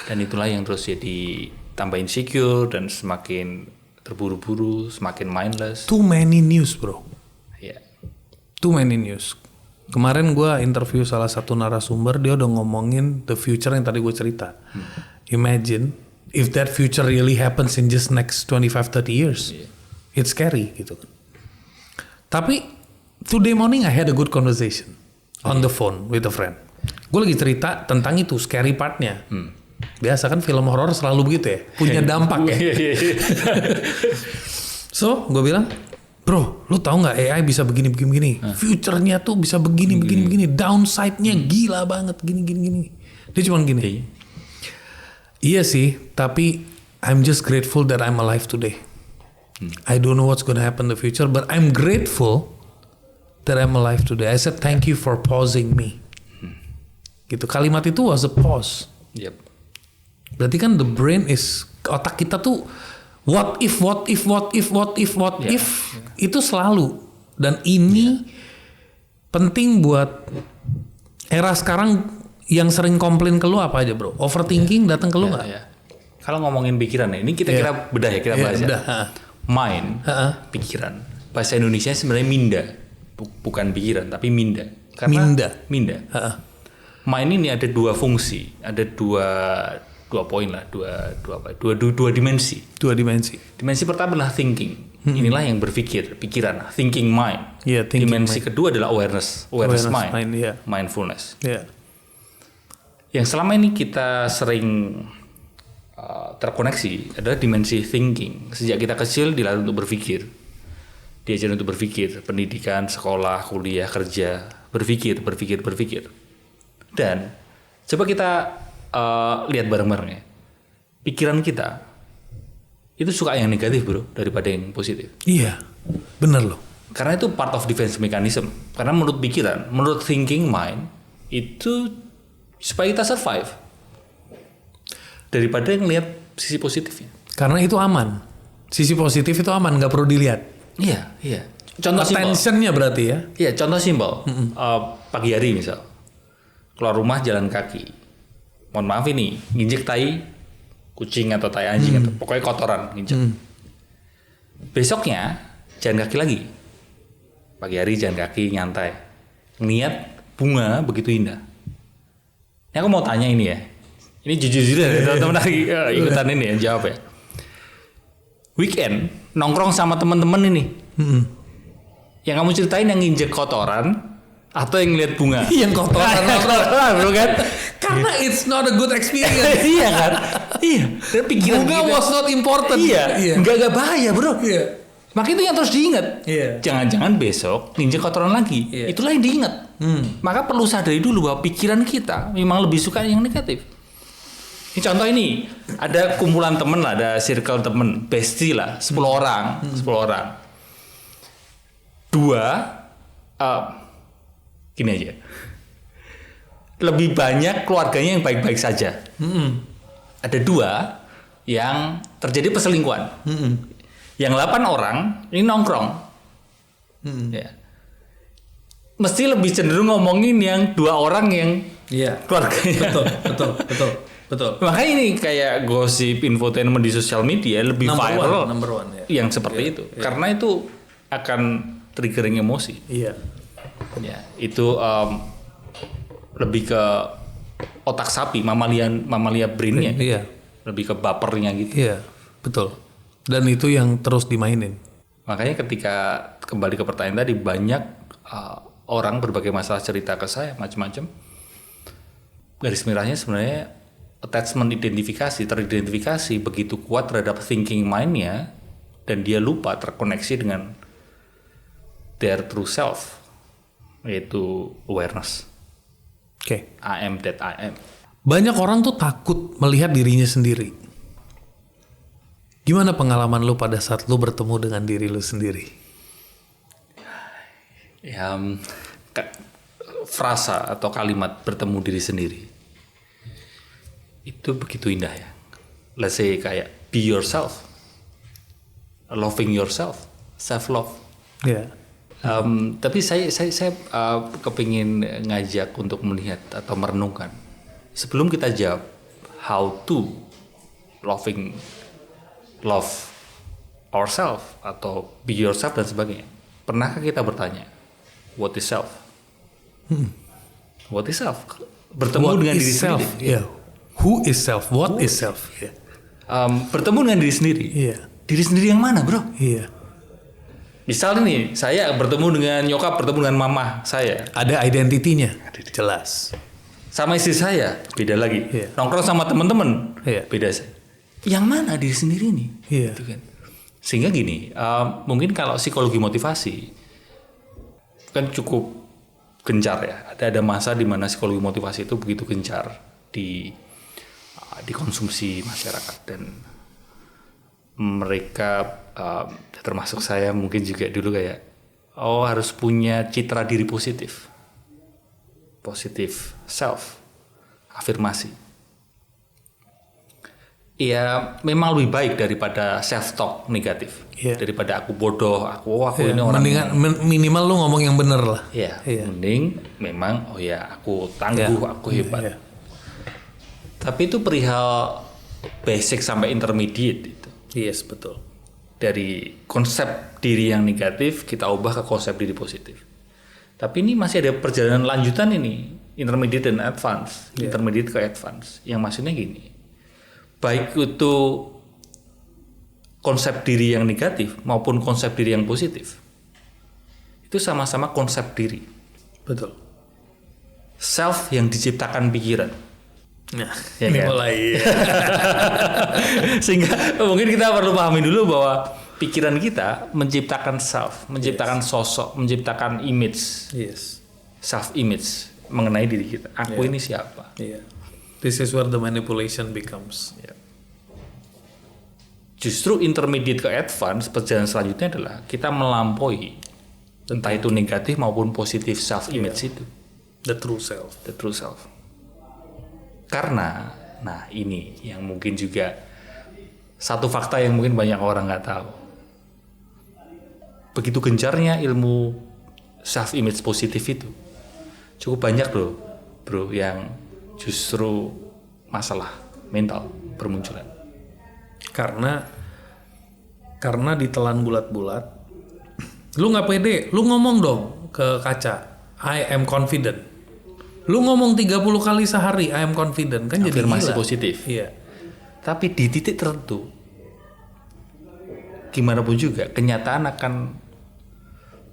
Dan itulah yang terus jadi tambah insecure dan semakin terburu-buru, semakin mindless. Too many news bro. Iya. Too many news. Kemarin gue interview salah satu narasumber, dia udah ngomongin the future yang tadi gue cerita. Imagine if that future really happens in just next 25-30 years. Yeah. It's scary gitu kan. Tapi today morning I had a good conversation on the phone with a friend. Gue lagi cerita tentang itu scary partnya. Biasa kan film horor selalu begitu ya, punya dampak ya. So gue bilang, bro, lu tahu nggak AI bisa begini. Future-nya tuh bisa begini. Downside-nya gila banget gini. Dia cuma gini. Iya sih, tapi I'm just grateful that I'm alive today. I don't know what's going to happen in the future, but I'm grateful that I'm alive today. I said thank you for pausing me. Gitu, kalimat itu was a pause. Yep. Berarti kan the brain is, otak kita tuh what if itu selalu. Dan ini penting buat era sekarang yang sering komplain ke lu apa aja bro? Overthinking datang ke lu nggak? Kalau ngomongin pikiran ini kita kira bedah ya, kita bahas ya. Mind, pikiran. Bahasa Indonesia sebenarnya minda, bukan pikiran tapi minda. Karena minda. Mind ini ada dua fungsi, ada dua poin lah, dua dimensi. Dimensi pertama adalah thinking. Inilah yang berpikir, pikiran, thinking mind. Dimensi kedua adalah awareness mind, mindfulness. Yang selama ini kita sering terkoneksi adalah dimensi thinking. Sejak kita kecil dilatih untuk berpikir, diajar untuk berpikir, pendidikan, sekolah, kuliah, kerja, berpikir. Dan coba kita lihat bareng-bareng ya, pikiran kita itu suka yang negatif bro daripada yang positif. Iya, bener loh. Karena itu part of defense mechanism. Karena menurut pikiran, menurut thinking mind itu supaya kita survive. Daripada ngelihat sisi positifnya. Karena itu aman. Sisi positif itu aman, nggak perlu dilihat. Iya. Contoh simpel. Attention-nya berarti ya. Iya, contoh simpel. Pagi hari misal. Keluar rumah jalan kaki. Mohon maaf ini, nginjek tai kucing atau tai anjing atau pokoknya kotoran nginjek. Besoknya jalan kaki lagi. Pagi hari jalan kaki nyantai. Niat bunga begitu indah. Ini aku mau tanya ini ya. Ini jujur-jujur ya, teman-teman lagi ikutan ini ya, jawab ya. Weekend nongkrong sama teman-teman ini. Yang kamu ceritain yang nginjek kotoran atau yang lihat bunga? Yang kotoran bro kan? Karena it's not a good experience. Iya kan? Iya. Dan pikiran bunga was not important. Iya. Enggak bahaya bro. Iya. Maka itu yang terus diingat. Iya. Jangan-jangan besok nginjek kotoran lagi. Iya. Itulah yang diingat. Maka perlu sadari dulu bahwa pikiran kita memang lebih suka yang negatif. Ini contoh ini, ada kumpulan temen lah, ada circle temen, bestie lah, 10 orang, 10 orang. 2, gini aja, lebih banyak keluarganya yang baik-baik saja. Ada 2 yang terjadi perselingkuhan. Yang 8 orang ini nongkrong. Ya. Mesti lebih cenderung ngomongin yang 2 orang yang keluarganya. Betul. Makanya ini kayak gosip infotainment di sosial media lebih viral number one, yang seperti itu. Karena itu akan triggering emosi. Iya. Ya, itu lebih ke otak sapi, mamalia brainnya. Iya. Lebih ke bapernya gitu. Iya, betul. Dan itu yang terus dimainin. Makanya ketika kembali ke pertanyaan tadi, banyak orang berbagai masalah cerita ke saya macam-macam. Garis merahnya sebenarnya attachment teridentifikasi begitu kuat terhadap thinking mind-nya, dan dia lupa terkoneksi dengan their true self, yaitu awareness. Oke. I am that I am. Banyak orang tuh takut melihat dirinya sendiri. Gimana pengalaman lu pada saat lu bertemu dengan diri lu sendiri? Ya, frasa atau kalimat bertemu diri sendiri itu begitu indah ya. Let's say kayak be yourself, loving yourself, self love. Ya. Tapi saya kepingin ngajak untuk melihat atau merenungkan sebelum kita jawab how to love ourselves atau be yourself dan sebagainya. Pernahkah kita bertanya what is self? What is self? Bertemu dengan diri sendiri. Yeah. Who is self? What is self? Yeah. Bertemu dengan diri sendiri. Yeah. Diri sendiri yang mana, bro? Iya. Misal nih, saya bertemu dengan nyokap, bertemu dengan mama saya. Ada identitinya, jelas. Sama istri saya, beda lagi. Yeah. Nongkrong sama teman-teman, Yeah. beda. Yang mana diri sendiri nih? Yeah. Gitu kan. Sehingga gini, mungkin kalau psikologi motivasi kan cukup gencar ya. Ada masa di mana psikologi motivasi itu begitu gencar dikonsumsi masyarakat, dan mereka termasuk saya mungkin juga dulu kayak harus punya citra diri positif self, afirmasi. Ya memang lebih baik daripada self talk negatif. Yeah. Daripada aku bodoh, aku Yeah. ini orang. Mendingan minimal lu ngomong yang bener lah. Ya, mending memang aku tangguh, aku hebat. Yeah. Tapi itu perihal basic sampai intermediate itu. Yes, betul. Dari konsep diri yang negatif kita ubah ke konsep diri positif. Tapi ini masih ada perjalanan lanjutan ini, intermediate dan advance, intermediate ke advance. Yang maksudnya gini, baik itu konsep diri yang negatif maupun konsep diri yang positif, itu sama-sama konsep diri. Betul. Self yang diciptakan pikiran. Nah, Ya ini kan? mulai. Sehingga mungkin kita perlu pahami dulu bahwa pikiran kita menciptakan self, menciptakan sosok, menciptakan image, self image mengenai diri kita. Aku ini siapa? This is where the manipulation becomes. Justru intermediate ke advance, perjalanan selanjutnya adalah kita melampaui entah itu negatif maupun positif self image itu. The true self. The true self. Karena, nah ini yang mungkin juga satu fakta yang mungkin banyak orang nggak tahu. Begitu gencarnya ilmu self image positif itu, cukup banyak loh, bro, yang justru masalah mental bermunculan. Karena Ditelan bulat-bulat, lu nggak pede, lu ngomong dong ke kaca, I am confident. Lu ngomong 30 kali sehari, I am confident, kan jadi afirmasi gila. positif. Iya. Tapi di titik tertentu, gimana pun juga, kenyataan akan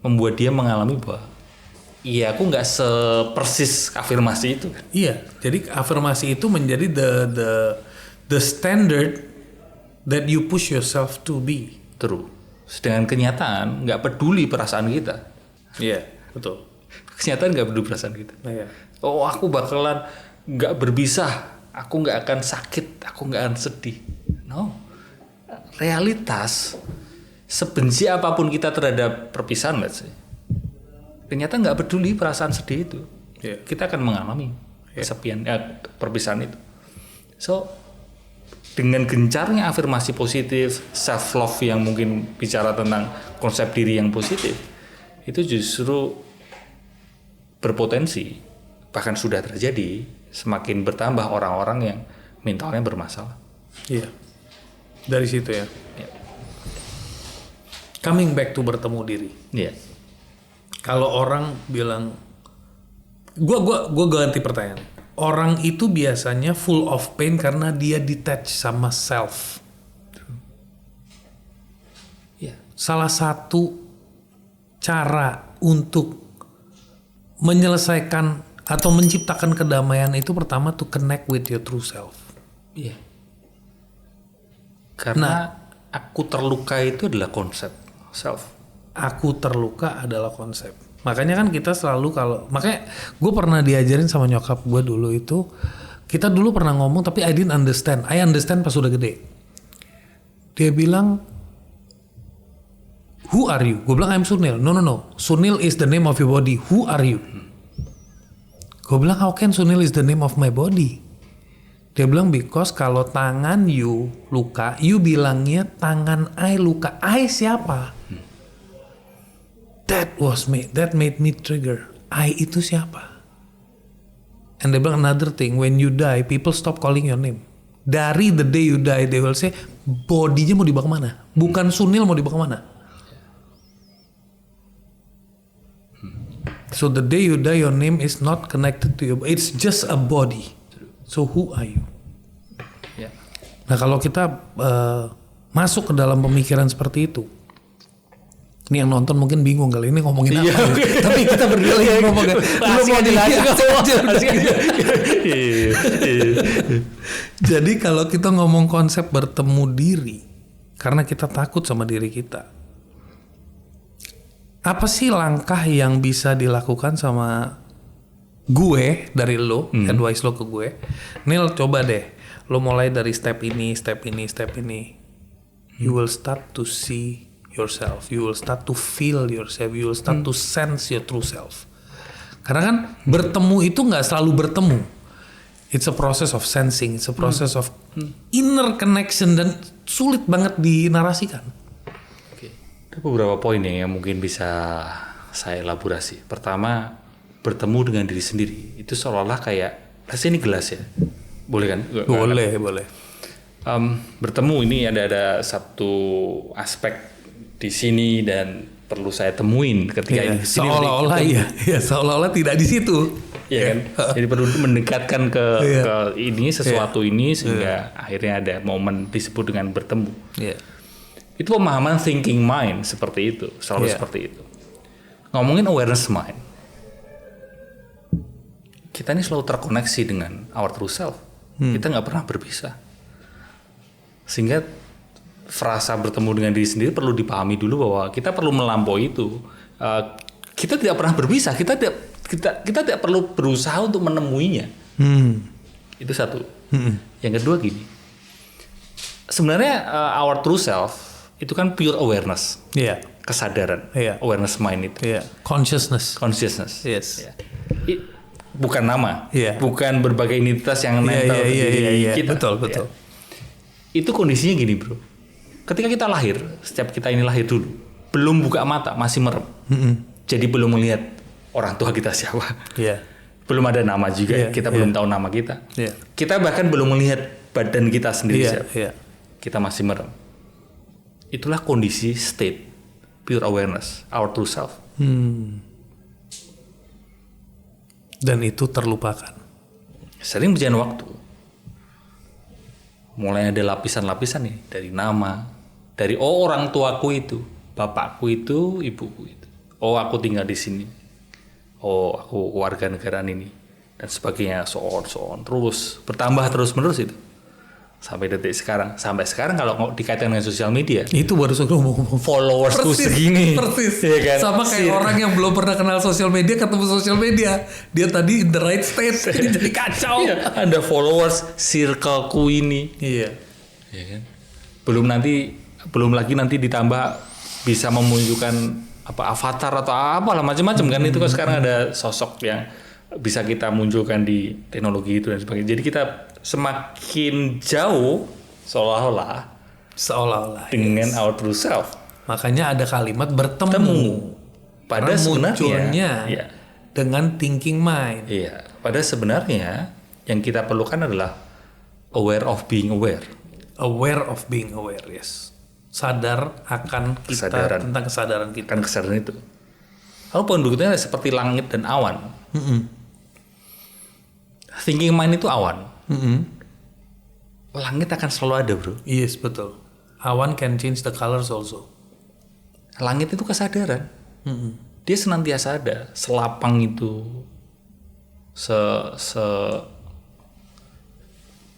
membuat dia mengalami bahwa iya aku nggak sepersis afirmasi itu. Iya, jadi afirmasi itu menjadi the standard that you push yourself to be. True. Sedangkan kenyataan nggak peduli perasaan kita. Iya, betul. Kenyataan nggak peduli perasaan kita. Iya. Aku bakalan nggak berbisa aku nggak akan sakit, aku nggak akan sedih. No, realitas sebenci apapun kita terhadap perpisahan, let's say, ternyata nggak peduli perasaan sedih itu. Kita akan mengalami kesepian, perpisahan itu. So dengan gencarnya afirmasi positif, self love yang mungkin bicara tentang konsep diri yang positif, itu justru berpotensi, bahkan sudah terjadi, semakin bertambah orang-orang yang mentalnya bermasalah. Iya. Dari situ ya. Coming back to bertemu diri. Iya. Kalau orang bilang, gua ganti pertanyaan. Orang itu biasanya full of pain karena dia detach sama self. Iya. Salah satu cara untuk menyelesaikan atau menciptakan kedamaian itu pertama to connect with your true self. Iya. Karena aku terluka itu adalah konsep self. Aku terluka adalah konsep. Makanya kan kita selalu makanya gue pernah diajarin sama nyokap gue dulu itu, kita dulu pernah ngomong tapi I didn't understand. I understand pas udah gede. Dia bilang, who are you? Gue bilang I'm Sunil. No. Sunil is the name of your body. Who are you? Gue bilang how can Sunil is the name of my body? Dia bilang because kalau tangan you luka, you bilangnya tangan I luka. I siapa? That made me trigger. I itu siapa? And they bilang another thing, when you die, people stop calling your name. Dari the day you die, they will say, bodinya mau dibawa kemana? Bukan Sunil mau dibawa kemana? So the day you die, your name is not connected to you. It's just a body. So who are you? Yeah. Nah kalau kita masuk ke dalam pemikiran seperti itu, ini yang nonton mungkin bingung kali ini ngomongin apa. Tapi kita berdua lagi ngomongin. Jadi kalau kita ngomong konsep bertemu diri, karena kita takut sama diri kita, apa sih langkah yang bisa dilakukan sama gue dari lo, advice lo ke gue, Nil coba deh, lo mulai dari step ini. You will start to see yourself, you will start to feel yourself, you will start to sense your true self. Karena kan bertemu itu nggak selalu bertemu. It's a process of sensing, it's a process of inner connection dan sulit banget dinarasikan. Oke. Ada beberapa poin yang mungkin bisa saya elaborasi. Pertama, bertemu dengan diri sendiri. Itu seolah-olah kayak, rasanya ini gelas ya, boleh kan? Boleh. Bertemu ini ada satu aspek di sini dan perlu saya temuin ketika ini kesini. Seolah-olah tidak di situ. Ya kan? Jadi perlu mendekatkan ke ini sesuatu ini sehingga akhirnya ada momen disebut dengan bertemu. Itu pemahaman thinking mind seperti itu, selalu seperti itu. Ngomongin awareness mind, kita ini selalu terkoneksi dengan our true self. Kita nggak pernah berpisah. Sehingga frasa bertemu dengan diri sendiri perlu dipahami dulu bahwa kita perlu melampaui itu. Kita tidak pernah berpisah. Kita tidak perlu berusaha untuk menemuinya. Itu satu. Yang kedua gini. Sebenarnya our true self itu kan pure awareness. Kesadaran. Awareness mind itu. Consciousness. Yes. Bukan nama. Bukan berbagai identitas yang nempel di diri kita. Betul. Itu kondisinya gini bro. Ketika kita lahir, setiap kita ini lahir dulu, belum buka mata, masih merem. Jadi belum melihat orang tua kita siapa. Belum ada nama juga, kita belum tahu nama kita. Kita bahkan belum melihat badan kita sendiri siapa. Kita masih merem. Itulah kondisi state, pure awareness, our true self. Dan itu terlupakan. Sering berjalan waktu. Mulai ada lapisan-lapisan nih, dari nama, dari orang tuaku itu, bapakku itu, ibuku itu. Aku tinggal di sini. Aku warga negaraan ini dan sebagainya, so on terus bertambah terus menerus itu. sampai detik sekarang. Sampai sekarang kalau dikaitkan dengan sosial media, itu baru ngomong followersku segini. Persis. Ya kan? Sama kayak orang yang belum pernah kenal sosial media ketemu sosial media. Dia tadi in the right state, jadi kacau. Iya, ada followers circleku ini. Iya. Ya kan? Belum lagi nanti ditambah bisa memunculkan avatar atau apalah macam-macam kan, itu kan sekarang ada sosok yang bisa kita munculkan di teknologi itu dan sebagainya. Jadi kita semakin jauh seolah-olah dengan our true self. Makanya ada kalimat bertemu. Pada sebenarnya dengan thinking mind. Iya, pada sebenarnya yang kita perlukan adalah aware of being aware. Aware of being aware, yes. Sadar akan kita, tentang kesadaran kita. Akan kesadaran itu. Lalu poin berikutnya seperti langit dan awan. Thinking mind itu awan. Langit akan selalu ada, bro. Yes, betul. Awan can change the colors also. Langit itu kesadaran. Dia senantiasa ada. Selapang itu,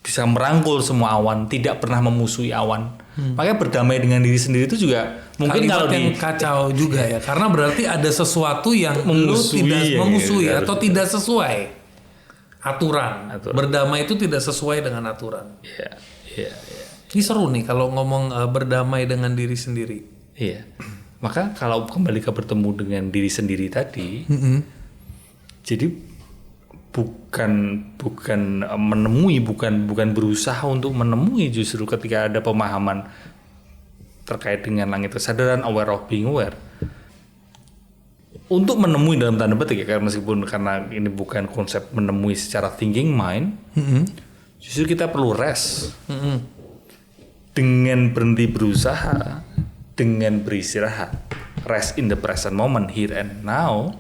bisa merangkul semua awan, tidak pernah memusuhi awan. Makanya berdamai dengan diri sendiri itu juga mungkin kalau yang kacau juga ya, karena berarti ada sesuatu yang tidak memusuhi atau tidak sesuai aturan. Berdamai itu tidak sesuai dengan aturan. Iya. Ini seru nih kalau ngomong berdamai dengan diri sendiri. Iya. Maka kalau kembali ke bertemu dengan diri sendiri tadi, jadi bukan menemui, bukan berusaha untuk menemui, justru ketika ada pemahaman terkait dengan langit kesadaran, aware of being aware, untuk menemui dalam tanda petik ya, meskipun karena ini bukan konsep menemui secara thinking mind, justru kita perlu rest, dengan berhenti berusaha, dengan beristirahat, rest in the present moment, here and now.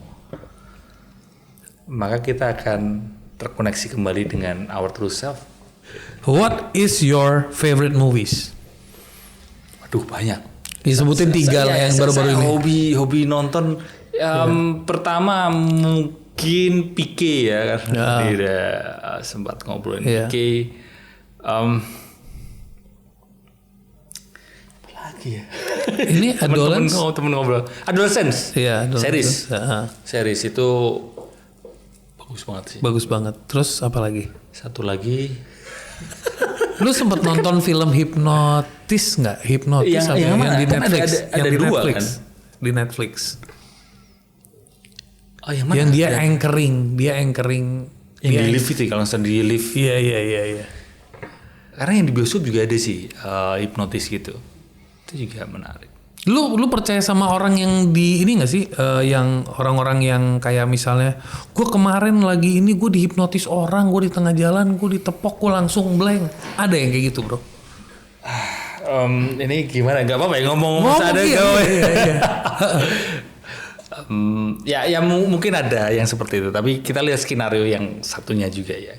Maka kita akan terkoneksi kembali dengan our true self. What is your favorite movies? Waduh, banyak. Disebutin 3 lah yang baru-baru ini. Hobi nonton. Pertama mungkin Pique ya, karena dia sempat ngobrolin Pique. Apa lagi ya? Ini temen ngobrol. Adolescence. Iya, Series itu bagus banget sih. Bagus banget. Terus apa lagi? Satu lagi. Lu sempat nonton film Hipnotis nggak? Hipnotis yang di Netflix? Ada di dua Netflix. Kan? Di Netflix. Oh, yang mana? Yang dia anchoring. Yang di lift itu kalau nonton di lift. Iya. Karena yang di bioskop juga ada sih Hipnotis gitu. Itu juga menarik. Lu percaya sama orang yang di ini nggak sih, yang orang-orang yang kayak misalnya gue kemarin lagi ini gue dihipnotis orang, gue di tengah jalan gue ditepok, gue langsung blank. Ada yang kayak gitu, bro? Ini gimana? Gak apa-apa ya ngomong ada ya mungkin ada yang seperti itu, tapi kita lihat skenario yang satunya juga ya.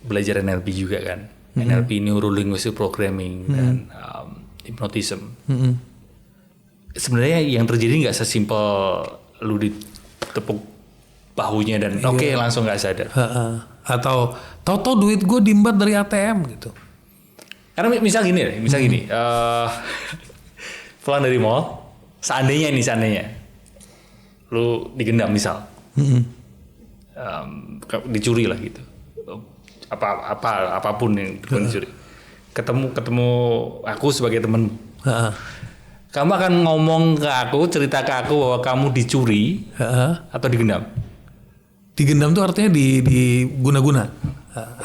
Belajar NLP juga kan. NLP, Neuro Linguistic Programming, dan hypnotism. Sebenarnya yang terjadi nggak sesimpel lu ditepuk bahunya dan oke, langsung nggak sadar. Atau tau duit gue diembat dari ATM gitu. Karena misal gini, pulang dari mall, seandainya lu digendam misal, dicuri lah gitu, apapun yang dicuri, ketemu aku sebagai temen. Kamu akan ngomong ke aku, cerita ke aku bahwa kamu dicuri atau digendam? Digendam tuh artinya diguna-guna.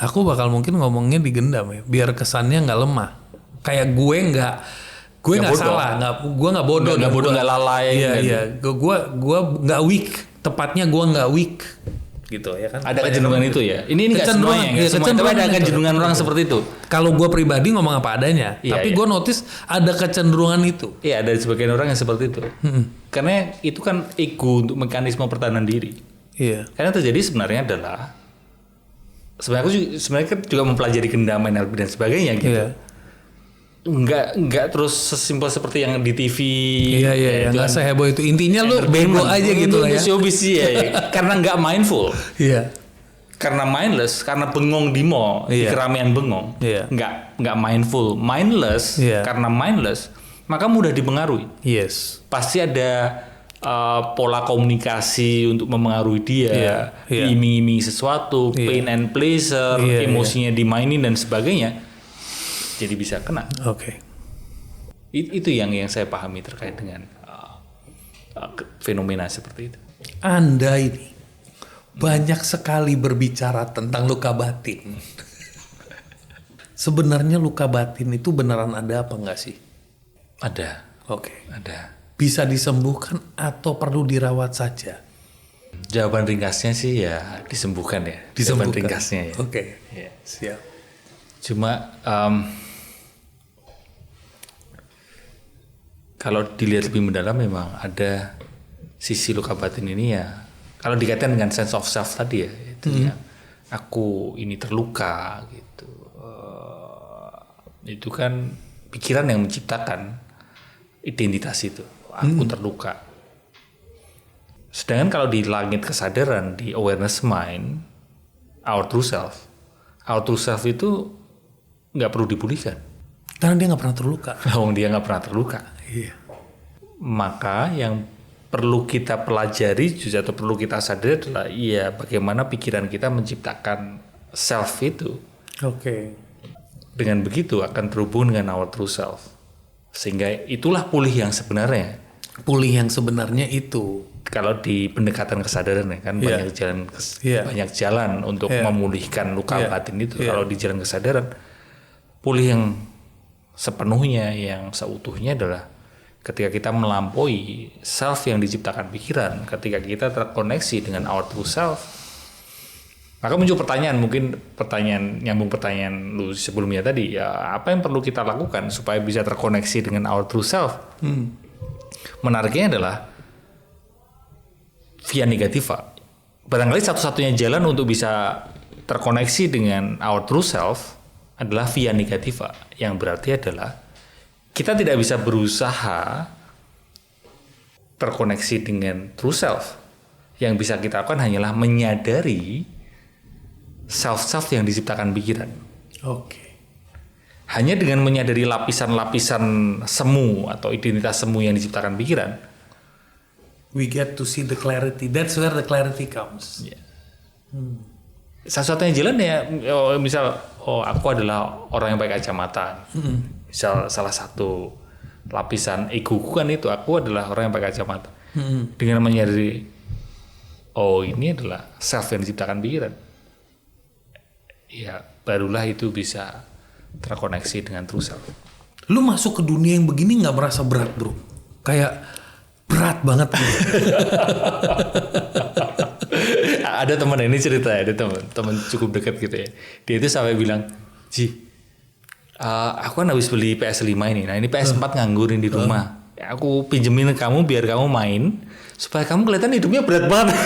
Aku bakal mungkin ngomongnya digendam ya, biar kesannya nggak lemah. Kayak gue nggak salah, gue nggak bodoh, nggak lalai. Iya. Gue nggak weak, tepatnya gue nggak weak. Gitu ya kan. Ada kecenderungan itu ya. Ini nggak semuanya, tapi ada kecenderungan orang seperti itu. Kalau gue pribadi ngomong apa adanya, tapi gue notice ada kecenderungan itu. Iya, ada sebagian orang yang seperti itu. Karena itu kan ego untuk mekanisme pertahanan diri. Iya. Karena terjadi sebenarnya adalah sebenarnya kan juga mempelajari gendam, NLP dan sebagainya gitu. Iya. Enggak terus sesimpel seperti yang di TV. Iya, enggak seheboh itu. Intinya lu bego aja gitu lah ya. Showbiz ya. Karena enggak mindful. Iya. karena mindless, karena bengong di mall, di keramaian bengong, nggak mindful, mindless, karena mindless, maka mudah dipengaruhi. Yes. Pasti ada pola komunikasi untuk memengaruhi dia, iming-iming sesuatu, pain and pleasure, emosinya dimainin dan sebagainya, jadi bisa kena. Oke. Itu yang saya pahami terkait dengan fenomena seperti itu. Anda ini banyak sekali berbicara tentang luka batin. Sebenarnya luka batin itu beneran ada apa enggak sih? Ada. Oke. Ada. Bisa disembuhkan atau perlu dirawat saja? Jawaban ringkasnya sih ya disembuhkan ya. Disembuhkan. Jawaban ringkasnya ya. Oke. Ya. Siap. Cuma kalau dilihat lebih mendalam memang ada sisi luka batin ini ya. Kalau dikaitkan dengan sense of self tadi ya, itu ya, aku ini terluka gitu. Itu kan pikiran yang menciptakan identitas itu. Aku terluka. Sedangkan kalau di langit kesadaran, di awareness mind, our true self itu nggak perlu dipulihkan. Karena dia nggak pernah terluka. Dia nggak pernah terluka. Iya. Maka yang perlu kita pelajari juga atau perlu kita sadari adalah bagaimana pikiran kita menciptakan self itu. Oke. Dengan begitu akan terhubung dengan our true self. Sehingga itulah pulih yang sebenarnya. Pulih yang sebenarnya itu. Kalau di pendekatan kesadaran ya kan banyak jalan untuk memulihkan luka batin itu. Kalau di jalan kesadaran, pulih yang sepenuhnya, yang seutuhnya adalah ketika kita melampaui self yang diciptakan pikiran, ketika kita terkoneksi dengan our true self, maka muncul pertanyaan, mungkin nyambung pertanyaan lu sebelumnya tadi, ya apa yang perlu kita lakukan supaya bisa terkoneksi dengan our true self? Menariknya adalah via negativa. Barangkali satu-satunya jalan untuk bisa terkoneksi dengan our true self adalah via negativa, yang berarti adalah kita tidak bisa berusaha terkoneksi dengan true self. Yang bisa kita lakukan hanyalah menyadari self-self yang diciptakan pikiran. Oke. Hanya dengan menyadari lapisan-lapisan semu atau identitas semu yang diciptakan pikiran, we get to see the clarity. That's where the clarity comes. Satu-satunya jalan ya, misal, aku adalah orang yang pakai kacamata. Misal salah satu lapisan egoku kan itu, aku adalah orang yang pakai kacamata. Dengan menyadari, ini adalah self yang diciptakan pikiran, ya barulah itu bisa terkoneksi dengan true self. Lu masuk ke dunia yang begini nggak merasa berat, bro? Kayak berat banget. Ada teman ini cerita ya, ada teman cukup dekat gitu ya. Dia itu sampai bilang, aku kan habis beli PS5 ini. Nah ini PS4 nganggurin di rumah. Ya, aku pinjemin kamu biar kamu main supaya kamu kelihatan hidupnya berat banget.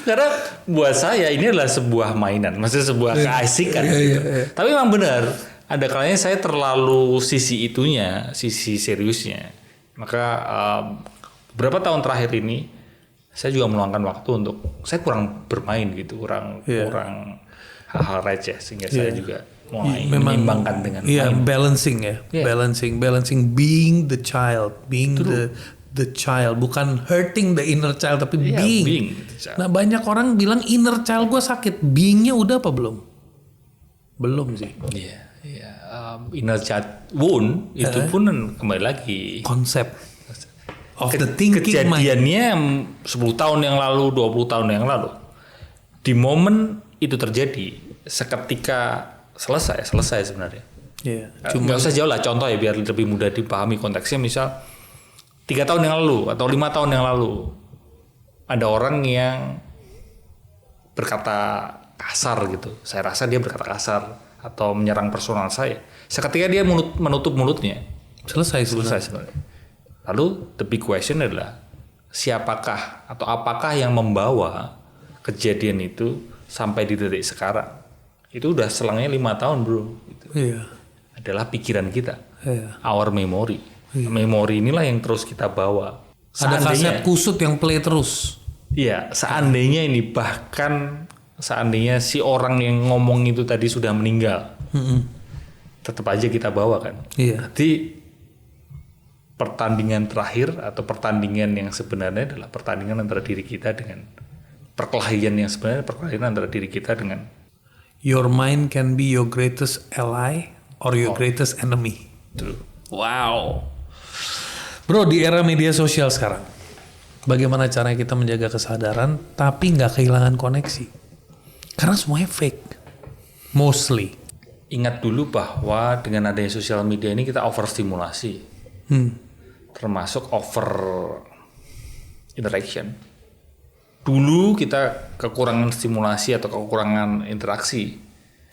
Karena buat saya ini adalah sebuah mainan, maksudnya sebuah keasikan. Tapi memang benar, ada kalanya saya terlalu sisi seriusnya. Maka beberapa tahun terakhir ini saya juga meluangkan waktu untuk, saya kurang bermain gitu, kurang hal-hal receh, sehingga saya juga mulai menyimbangkan dengan balancing ya. Balancing being the child, the child, bukan hurting the inner child, tapi being. Nah banyak orang bilang inner child gue sakit, beingnya udah apa belum? Belum sih. Inner child wound itu pun kembali lagi konsep of the thinking kejadiannya 10 tahun yang lalu, 20 tahun yang lalu. Di momen itu terjadi, seketika selesai sebenarnya. Nggak usah jauh lah, contoh ya biar lebih mudah dipahami konteksnya. Misal 3 tahun yang lalu atau 5 tahun yang lalu ada orang yang berkata kasar gitu. Saya rasa dia berkata kasar atau menyerang personal saya. Seketika dia menutup mulutnya. Selesai sebenarnya. Lalu the big question adalah siapakah atau apakah yang membawa kejadian itu sampai di detik sekarang? Itu udah selangnya 5 tahun bro. Gitu. Adalah pikiran kita, our memory. Memori inilah yang terus kita bawa. Ada kaset kusut yang play terus. Iya, seandainya seandainya si orang yang ngomong itu tadi sudah meninggal, tetap aja kita bawa kan. Iya. Jadi pertandingan terakhir atau pertandingan yang sebenarnya adalah pertandingan antara diri kita dengan perkelahian yang sebenarnya perkelahian antara diri kita dengan your mind can be your greatest ally or your greatest enemy. True. Wow. Bro, di era media sosial sekarang, bagaimana caranya kita menjaga kesadaran tapi nggak kehilangan koneksi? Karena semuanya fake, mostly. Ingat dulu bahwa dengan adanya sosial media ini kita overstimulasi, termasuk over interaction. Dulu kita kekurangan stimulasi atau kekurangan interaksi.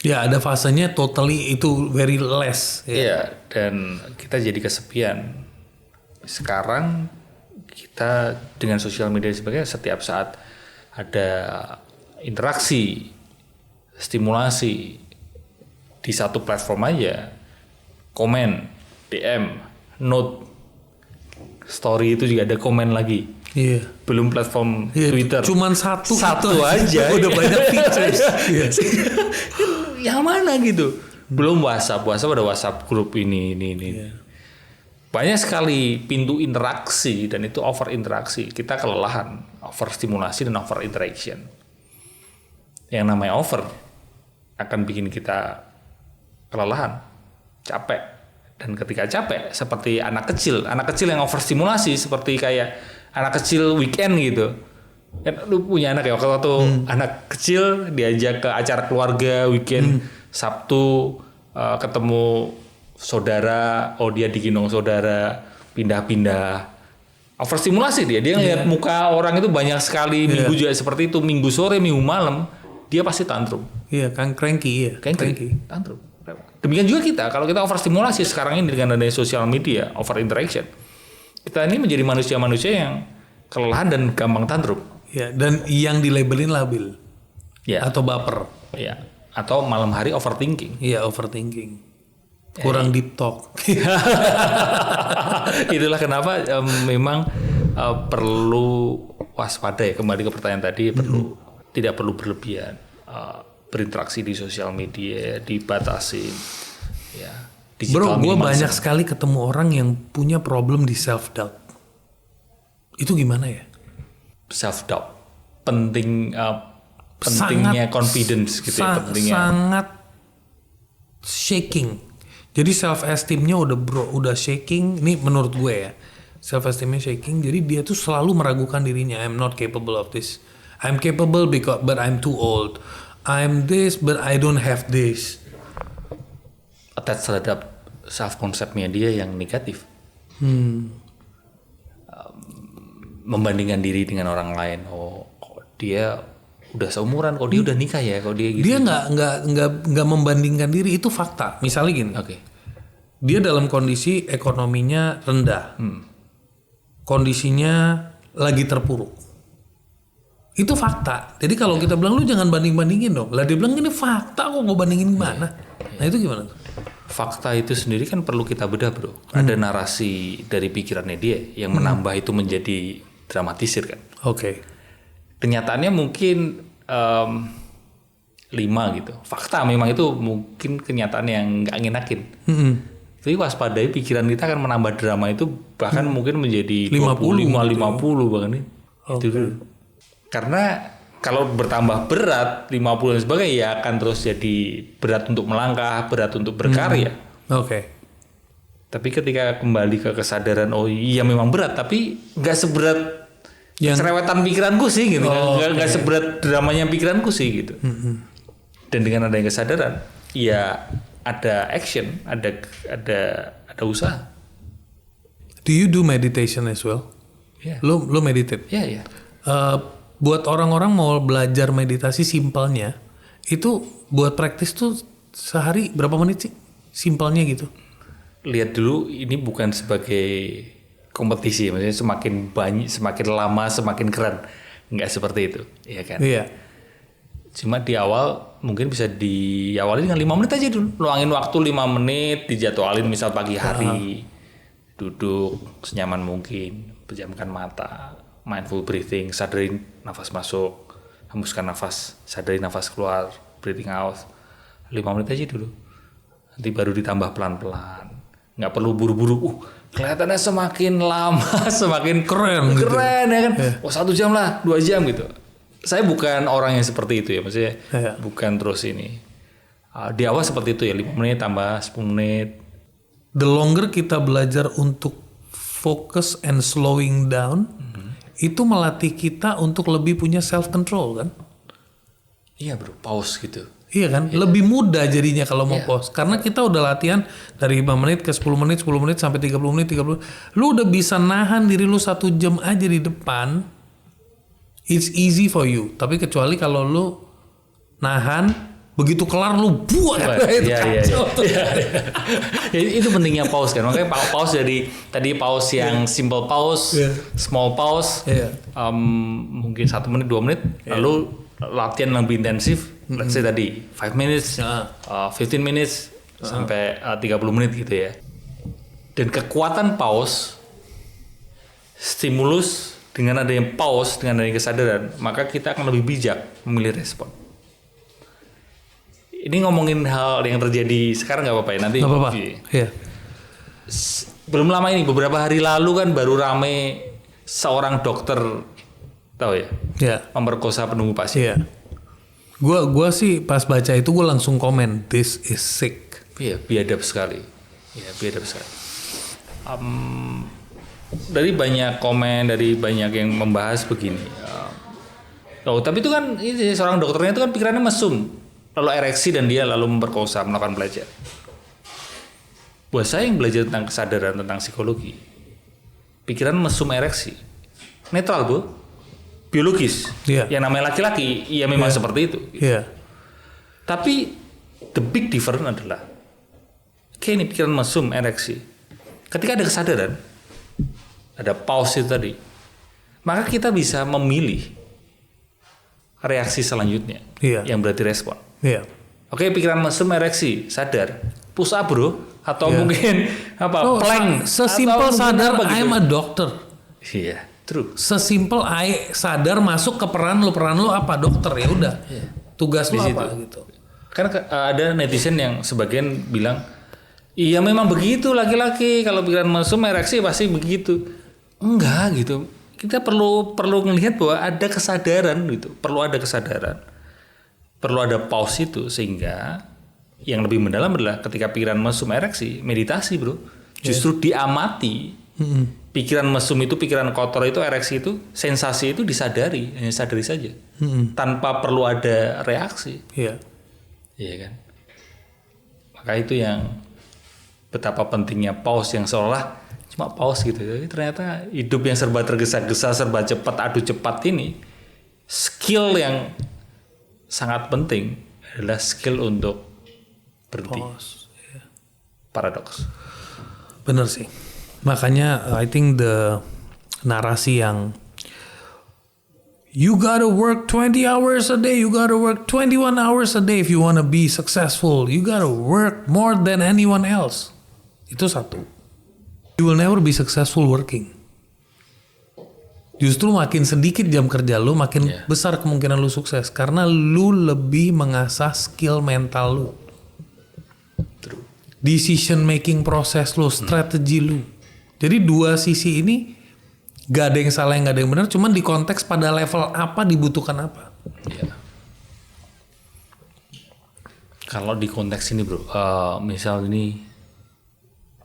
Ya, ada fasenya totally itu very less. Iya, dan kita jadi kesepian. Sekarang kita dengan sosial media dan sebagainya setiap saat ada interaksi, stimulasi di satu platform aja, komen, DM, note, story itu juga ada komen lagi. Iya. Belum platform Twitter. Cuman satu aja. Udah banyak features. Yang mana gitu? Belum WhatsApp ada WhatsApp grup ini. Yeah. Banyak sekali pintu interaksi dan itu over interaksi. Kita kelelahan, over stimulasi dan over interaction. Yang namanya over akan bikin kita kelelahan, capek. Dan ketika capek, seperti anak kecil yang over stimulasi seperti kayak anak kecil weekend gitu. Kan lu punya anak ya, waktu anak kecil diajak ke acara keluarga weekend, Sabtu ketemu saudara, dia digendong saudara, pindah-pindah. Overstimulasi dia ngeliat muka orang itu banyak sekali, minggu juga seperti itu, minggu sore, minggu malam, dia pasti tantrum. Iya, kan cranky. Tantrum. Demikian juga kita, kalau kita overstimulasi sekarang ini dengan adanya sosial media, over interaction, kita ini menjadi manusia-manusia yang kelelahan dan gampang tantrum. Ya, dan yang dilabelin labil. Ya. Atau baper. Ya. Atau malam hari overthinking. Iya, overthinking. Kurang deep talk. Itulah kenapa memang perlu waspada ya, kembali ke pertanyaan tadi, tidak perlu berlebihan berinteraksi di sosial media, dibatasi ya. Bro, gue banyak sekali ketemu orang yang punya problem di self doubt. Itu gimana ya? Self doubt pentingnya confidence gitu ya, pentingnya sangat shaking. Jadi self esteemnya udah shaking. Ini menurut gue ya, self esteemnya shaking. Jadi dia tuh selalu meragukan dirinya. I'm not capable of this. I'm capable but I'm too old. I'm this but I don't have this. Attach terhadap self konsepnya dia yang negatif. Membandingkan diri dengan orang lain. Kok dia udah seumuran, kok dia udah nikah ya, kok dia gitu. Dia nggak membandingkan diri, itu fakta. Misalnya gini. Okay. Dia dalam kondisi ekonominya rendah. Kondisinya lagi terpuruk. Itu fakta. Jadi kalau kita bilang lu jangan banding-bandingin dong. Lah dia bilang ini fakta, kok mau bandingin gimana? Nah itu gimana? Fakta itu sendiri kan perlu kita bedah, bro. Ada narasi dari pikirannya dia yang menambah itu menjadi dramatisir kan. Oke. Kenyataannya mungkin 5 gitu. Fakta memang itu mungkin kenyataan yang nggak ngenakin. Tapi waspadai pikiran kita akan menambah drama itu bahkan mungkin menjadi 50 bahkan ini. Itu dulu. Karena kalau bertambah berat 50 dan sebagainya ya akan terus jadi berat untuk melangkah, berat untuk berkarya. Oke. Tapi ketika kembali ke kesadaran iya memang berat tapi nggak seberat yang cerewetan pikiranku sih gitu. Nggak seberat dramanya pikiranku sih gitu. Dan dengan adanya kesadaran ya ada action, ada usaha. Do you do meditation as well? Yeah. Lo meditate? Iya. Buat orang-orang mau belajar meditasi simpelnya, itu buat praktis tuh sehari berapa menit sih? Simpelnya gitu. Lihat dulu ini bukan sebagai kompetisi, maksudnya semakin banyak, semakin lama, semakin keren. Nggak seperti itu, ya kan? Iya. Cuma di awal mungkin bisa diawali dengan 5 menit aja dulu. Luangin waktu 5 menit, dijadwalin misal pagi hari. Duduk senyaman mungkin, pejamkan mata, mindful breathing, sadarin nafas masuk, hembuskan nafas, sadarin nafas keluar, breathing out. 5 menit aja dulu. Nanti baru ditambah pelan-pelan. Nggak perlu buru-buru. Kelihatannya semakin lama, semakin keren gitu. Ya kan. Oh 1 jam lah, 2 jam gitu. Saya bukan orang yang seperti itu ya, maksudnya bukan terus ini. Di awal seperti itu ya, 5 menit tambah 10 menit. The longer kita belajar untuk focus and slowing down, itu melatih kita untuk lebih punya self control kan? Iya bro, pause gitu. Iya kan, lebih mudah jadinya kalau mau pause. Karena kita udah latihan dari 5 menit ke 10 menit sampai 30 menit. Lu udah bisa nahan diri lu 1 jam aja di depan. It's easy for you. Tapi kecuali kalau lu nahan, begitu kelar lu buat. Iya. Itu pentingnya pause kan. Makanya pause dari tadi pause yang simple pause, small pause, mungkin 1 menit 2 menit, lalu latihan lebih intensif. Let's say tadi 5 minutes, 15 minutes sampai 30 menit gitu ya. Dan kekuatan pause, stimulus dengan adanya pause, dengan adanya kesadaran, maka kita akan lebih bijak memilih respon. Ini ngomongin hal yang terjadi sekarang nggak apa-apa ya, nanti. Nggak apa-apa. Iya. Belum lama ini, beberapa hari lalu kan baru rame seorang dokter, tahu ya? Iya. Memperkosa penunggu pasien. Iya. Gua sih pas baca itu gue langsung komen, this is sick. Iya, biadab sekali. Iya, biadab sekali. Dari banyak komen, dari banyak yang membahas begini. Tapi itu kan seorang dokternya itu kan pikirannya mesum, lalu ereksi dan dia lalu memperkosa, melakukan pelecehan. Buat saya yang belajar tentang kesadaran, tentang psikologi, pikiran mesum ereksi, netral bu, biologis. Yang namanya laki-laki, ya memang seperti itu. Tapi the big difference adalah, kayak ini pikiran mesum ereksi, ketika ada kesadaran, ada pause itu tadi, maka kita bisa memilih reaksi selanjutnya yang berarti respon. Oke, pikiran mesum ereksi, sadar, push up bro, atau mungkin plank, sesimpel sadar gitu. I'm a doctor. Iya, true. Sesimpel sadar masuk ke peran lu apa dokter, ya udah. Tugas lu apa gitu. Kan ada netizen yang sebagian bilang, iya memang begitu laki-laki, kalau pikiran mesum ereksi pasti begitu. Enggak gitu. Kita perlu ngelihat bahwa ada kesadaran gitu. Perlu ada kesadaran. Perlu ada pause itu, sehingga yang lebih mendalam adalah ketika pikiran mesum ereksi, meditasi bro. Justru diamati. Pikiran mesum itu, pikiran kotor itu, ereksi itu, sensasi itu disadari, hanya sadari saja. Tanpa perlu ada reaksi. Iya kan? Maka itu yang betapa pentingnya pause, yang seolah cuma pause gitu. Jadi ternyata hidup yang serba tergesa-gesa, serba cepat, adu cepat ini, skill yang sangat penting adalah skill untuk berhenti. Paradoks. Bener sih. Makanya I think the narasi yang you gotta work 20 hours a day, you gotta work 21 hours a day if you wanna be successful, you gotta work more than anyone else. Itu satu. You will never be successful working. Justru makin sedikit jam kerja lu, makin besar kemungkinan lu sukses. Karena lu lebih mengasah skill mental lu. True. Decision making proses lu, strategi lu. Jadi dua sisi ini gak ada yang salah, yang gak ada yang benar. Cuman di konteks pada level apa, dibutuhkan apa. Kalau di konteks ini bro, misal ini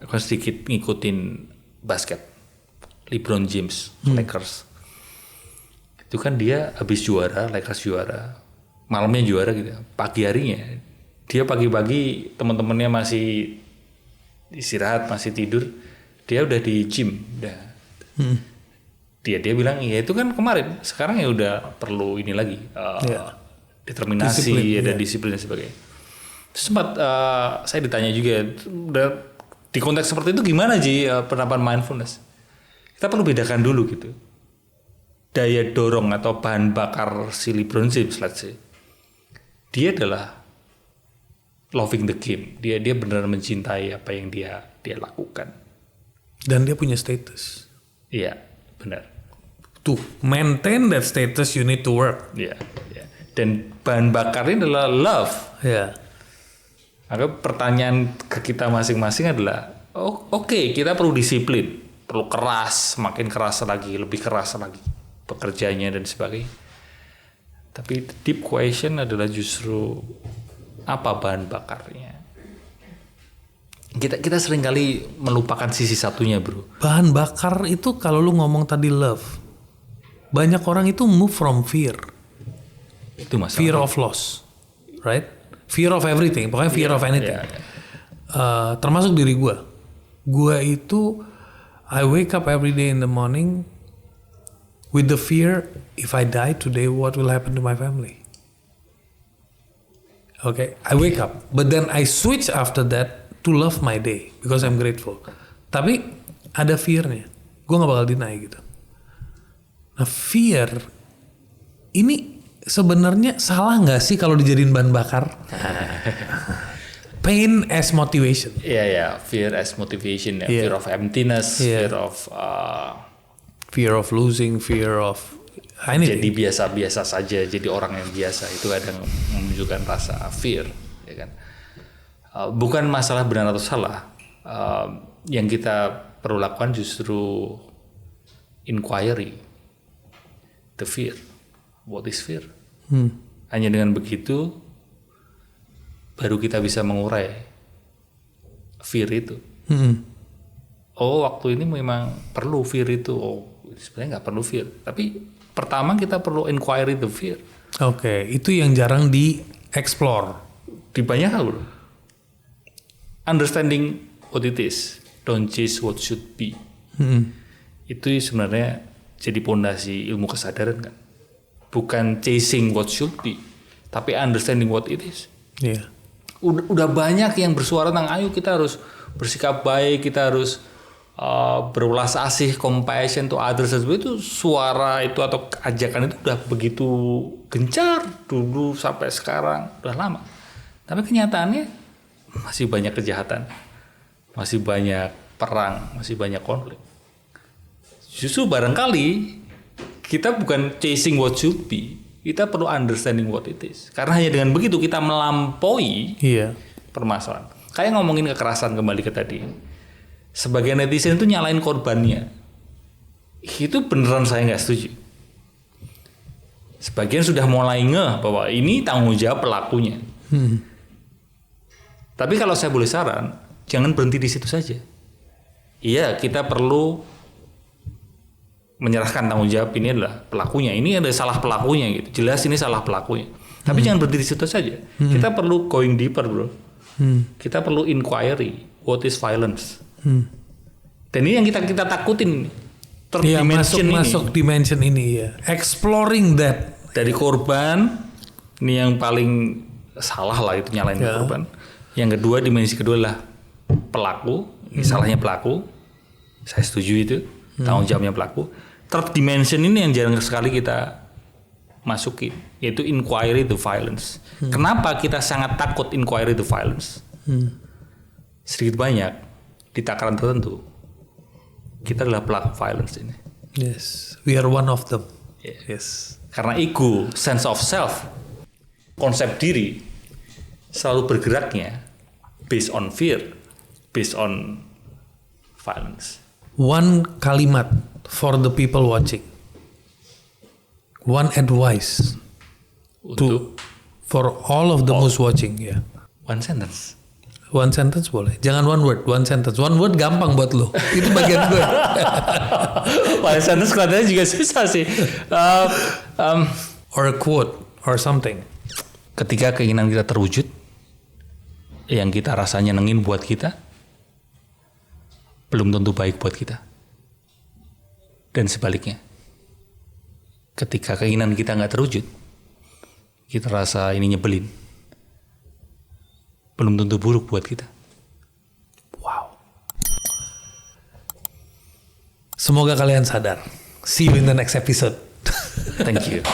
aku sedikit ngikutin basket, LeBron James, Lakers. Itu kan dia habis juara, Lakers juara, malamnya juara gitu. Pagi harinya, dia pagi-pagi teman-temannya masih istirahat, masih tidur, dia udah di gym, udah. Dia bilang, ya itu kan kemarin, sekarang ya udah perlu ini lagi, determinasi, disiplin, dan disiplin dan sebagainya. Terus sempat saya ditanya juga, udah di konteks seperti itu gimana Ji penerapan mindfulness? Kita perlu bedakan dulu gitu. Daya dorong atau bahan bakar si LeBron James, let's say, dia adalah loving the game. Dia benar mencintai apa yang dia lakukan. Dan dia punya status. Iya, benar. To maintain that status, you need to work. Ya. Dan bahan bakarnya adalah love. Ya. Maka pertanyaan ke kita masing-masing adalah, oke, kita perlu disiplin, perlu keras, makin keras lagi, lebih keras lagi pekerjaannya dan sebagainya. Tapi the deep question adalah justru apa bahan bakarnya. Kita seringkali melupakan sisi satunya, bro. Bahan bakar itu kalau lu ngomong tadi love. Banyak orang itu move from fear. Itu masalah. Fear of loss, right? Fear of everything, pokoknya fear of anything. Termasuk diri gue. Gue itu, I wake up every day in the morning with the fear, if I die today, what will happen to my family? Okay, I wake up, but then I switch after that to love my day because I'm grateful. Tapi ada fear-nya, gue gak bakal deny gitu. Nah, fear ini sebenarnya salah nggak sih kalau dijadiin bahan bakar? Pain as motivation. Iya, fear as motivation, ya. Fear of emptiness, fear of losing, fear of anything. Jadi biasa-biasa saja, jadi orang yang biasa itu kadang menunjukkan rasa fear, ya kan? Bukan masalah benar atau salah. Yang kita perlu lakukan justru inquiry. The fear. What is fear? Hanya dengan begitu baru kita bisa mengurai fear itu. Oh, waktu ini memang perlu fear itu. Oh, sebenarnya nggak perlu fear. Tapi pertama kita perlu inquiry the fear. Oke, itu yang jarang di-explore. Di banyak hal, bro. Understanding what it is, don't chase what should be. Itu sebenarnya jadi pondasi ilmu kesadaran, kan? Bukan chasing what should be, tapi understanding what it is. Yeah. Udah banyak yang bersuara tentang ayo kita harus bersikap baik, kita harus berulas asih, compassion to others. Itu suara itu atau ajakan itu udah begitu gencar dulu sampai sekarang, udah lama. Tapi kenyataannya masih banyak kejahatan, masih banyak perang, masih banyak konflik. Justru barangkali kita bukan chasing what should be, kita perlu understanding what it is. Karena hanya dengan begitu kita melampaui permasalahan. Kayak ngomongin kekerasan kembali ke tadi. Sebagian netizen itu nyalain korbannya. Itu beneran saya nggak setuju. Sebagian sudah mulai ngeh bahwa ini tanggung jawab pelakunya. Tapi kalau saya boleh saran, jangan berhenti di situ saja. Iya, kita perlu menyerahkan tanggung jawab ini adalah pelakunya. Ini ada salah pelakunya gitu. Jelas ini salah pelakunya. Tapi jangan berhenti di situ saja. Kita perlu going deeper, bro. Kita perlu inquiry what is violence. Dan ini yang kita takutin. Masuk dimension ini ya. Exploring that. Dari korban, ini yang paling salah lah itu nyalain korban. Yang kedua, dimensi kedua lah pelaku. Salahnya pelaku. Saya setuju itu. Tanggung jawabnya pelaku. Third dimension ini yang jarang sekali kita masukin, yaitu inquiry to violence. Kenapa kita sangat takut inquiry to violence? Sedikit banyak di takaran tertentu kita adalah pelaku violence ini. Yes, we are one of them. Yes. Karena ego, sense of self, konsep diri selalu bergeraknya based on fear, based on violence. One kalimat for the people watching. One advice for all of them who's watching, ya. One sentence. One sentence boleh. Jangan one word, one sentence. One word gampang buat lo. Itu bagian gue. One sentence kelihatannya juga susah sih. Or a quote or something. Ketika keinginan kita terwujud, yang kita rasa nyenengin buat kita, belum tentu baik buat kita. Dan sebaliknya, ketika keinginan kita nggak terwujud, kita rasa ini nyebelin, belum tentu buruk buat kita. Wow. Semoga kalian sadar. See you in the next episode. Thank you.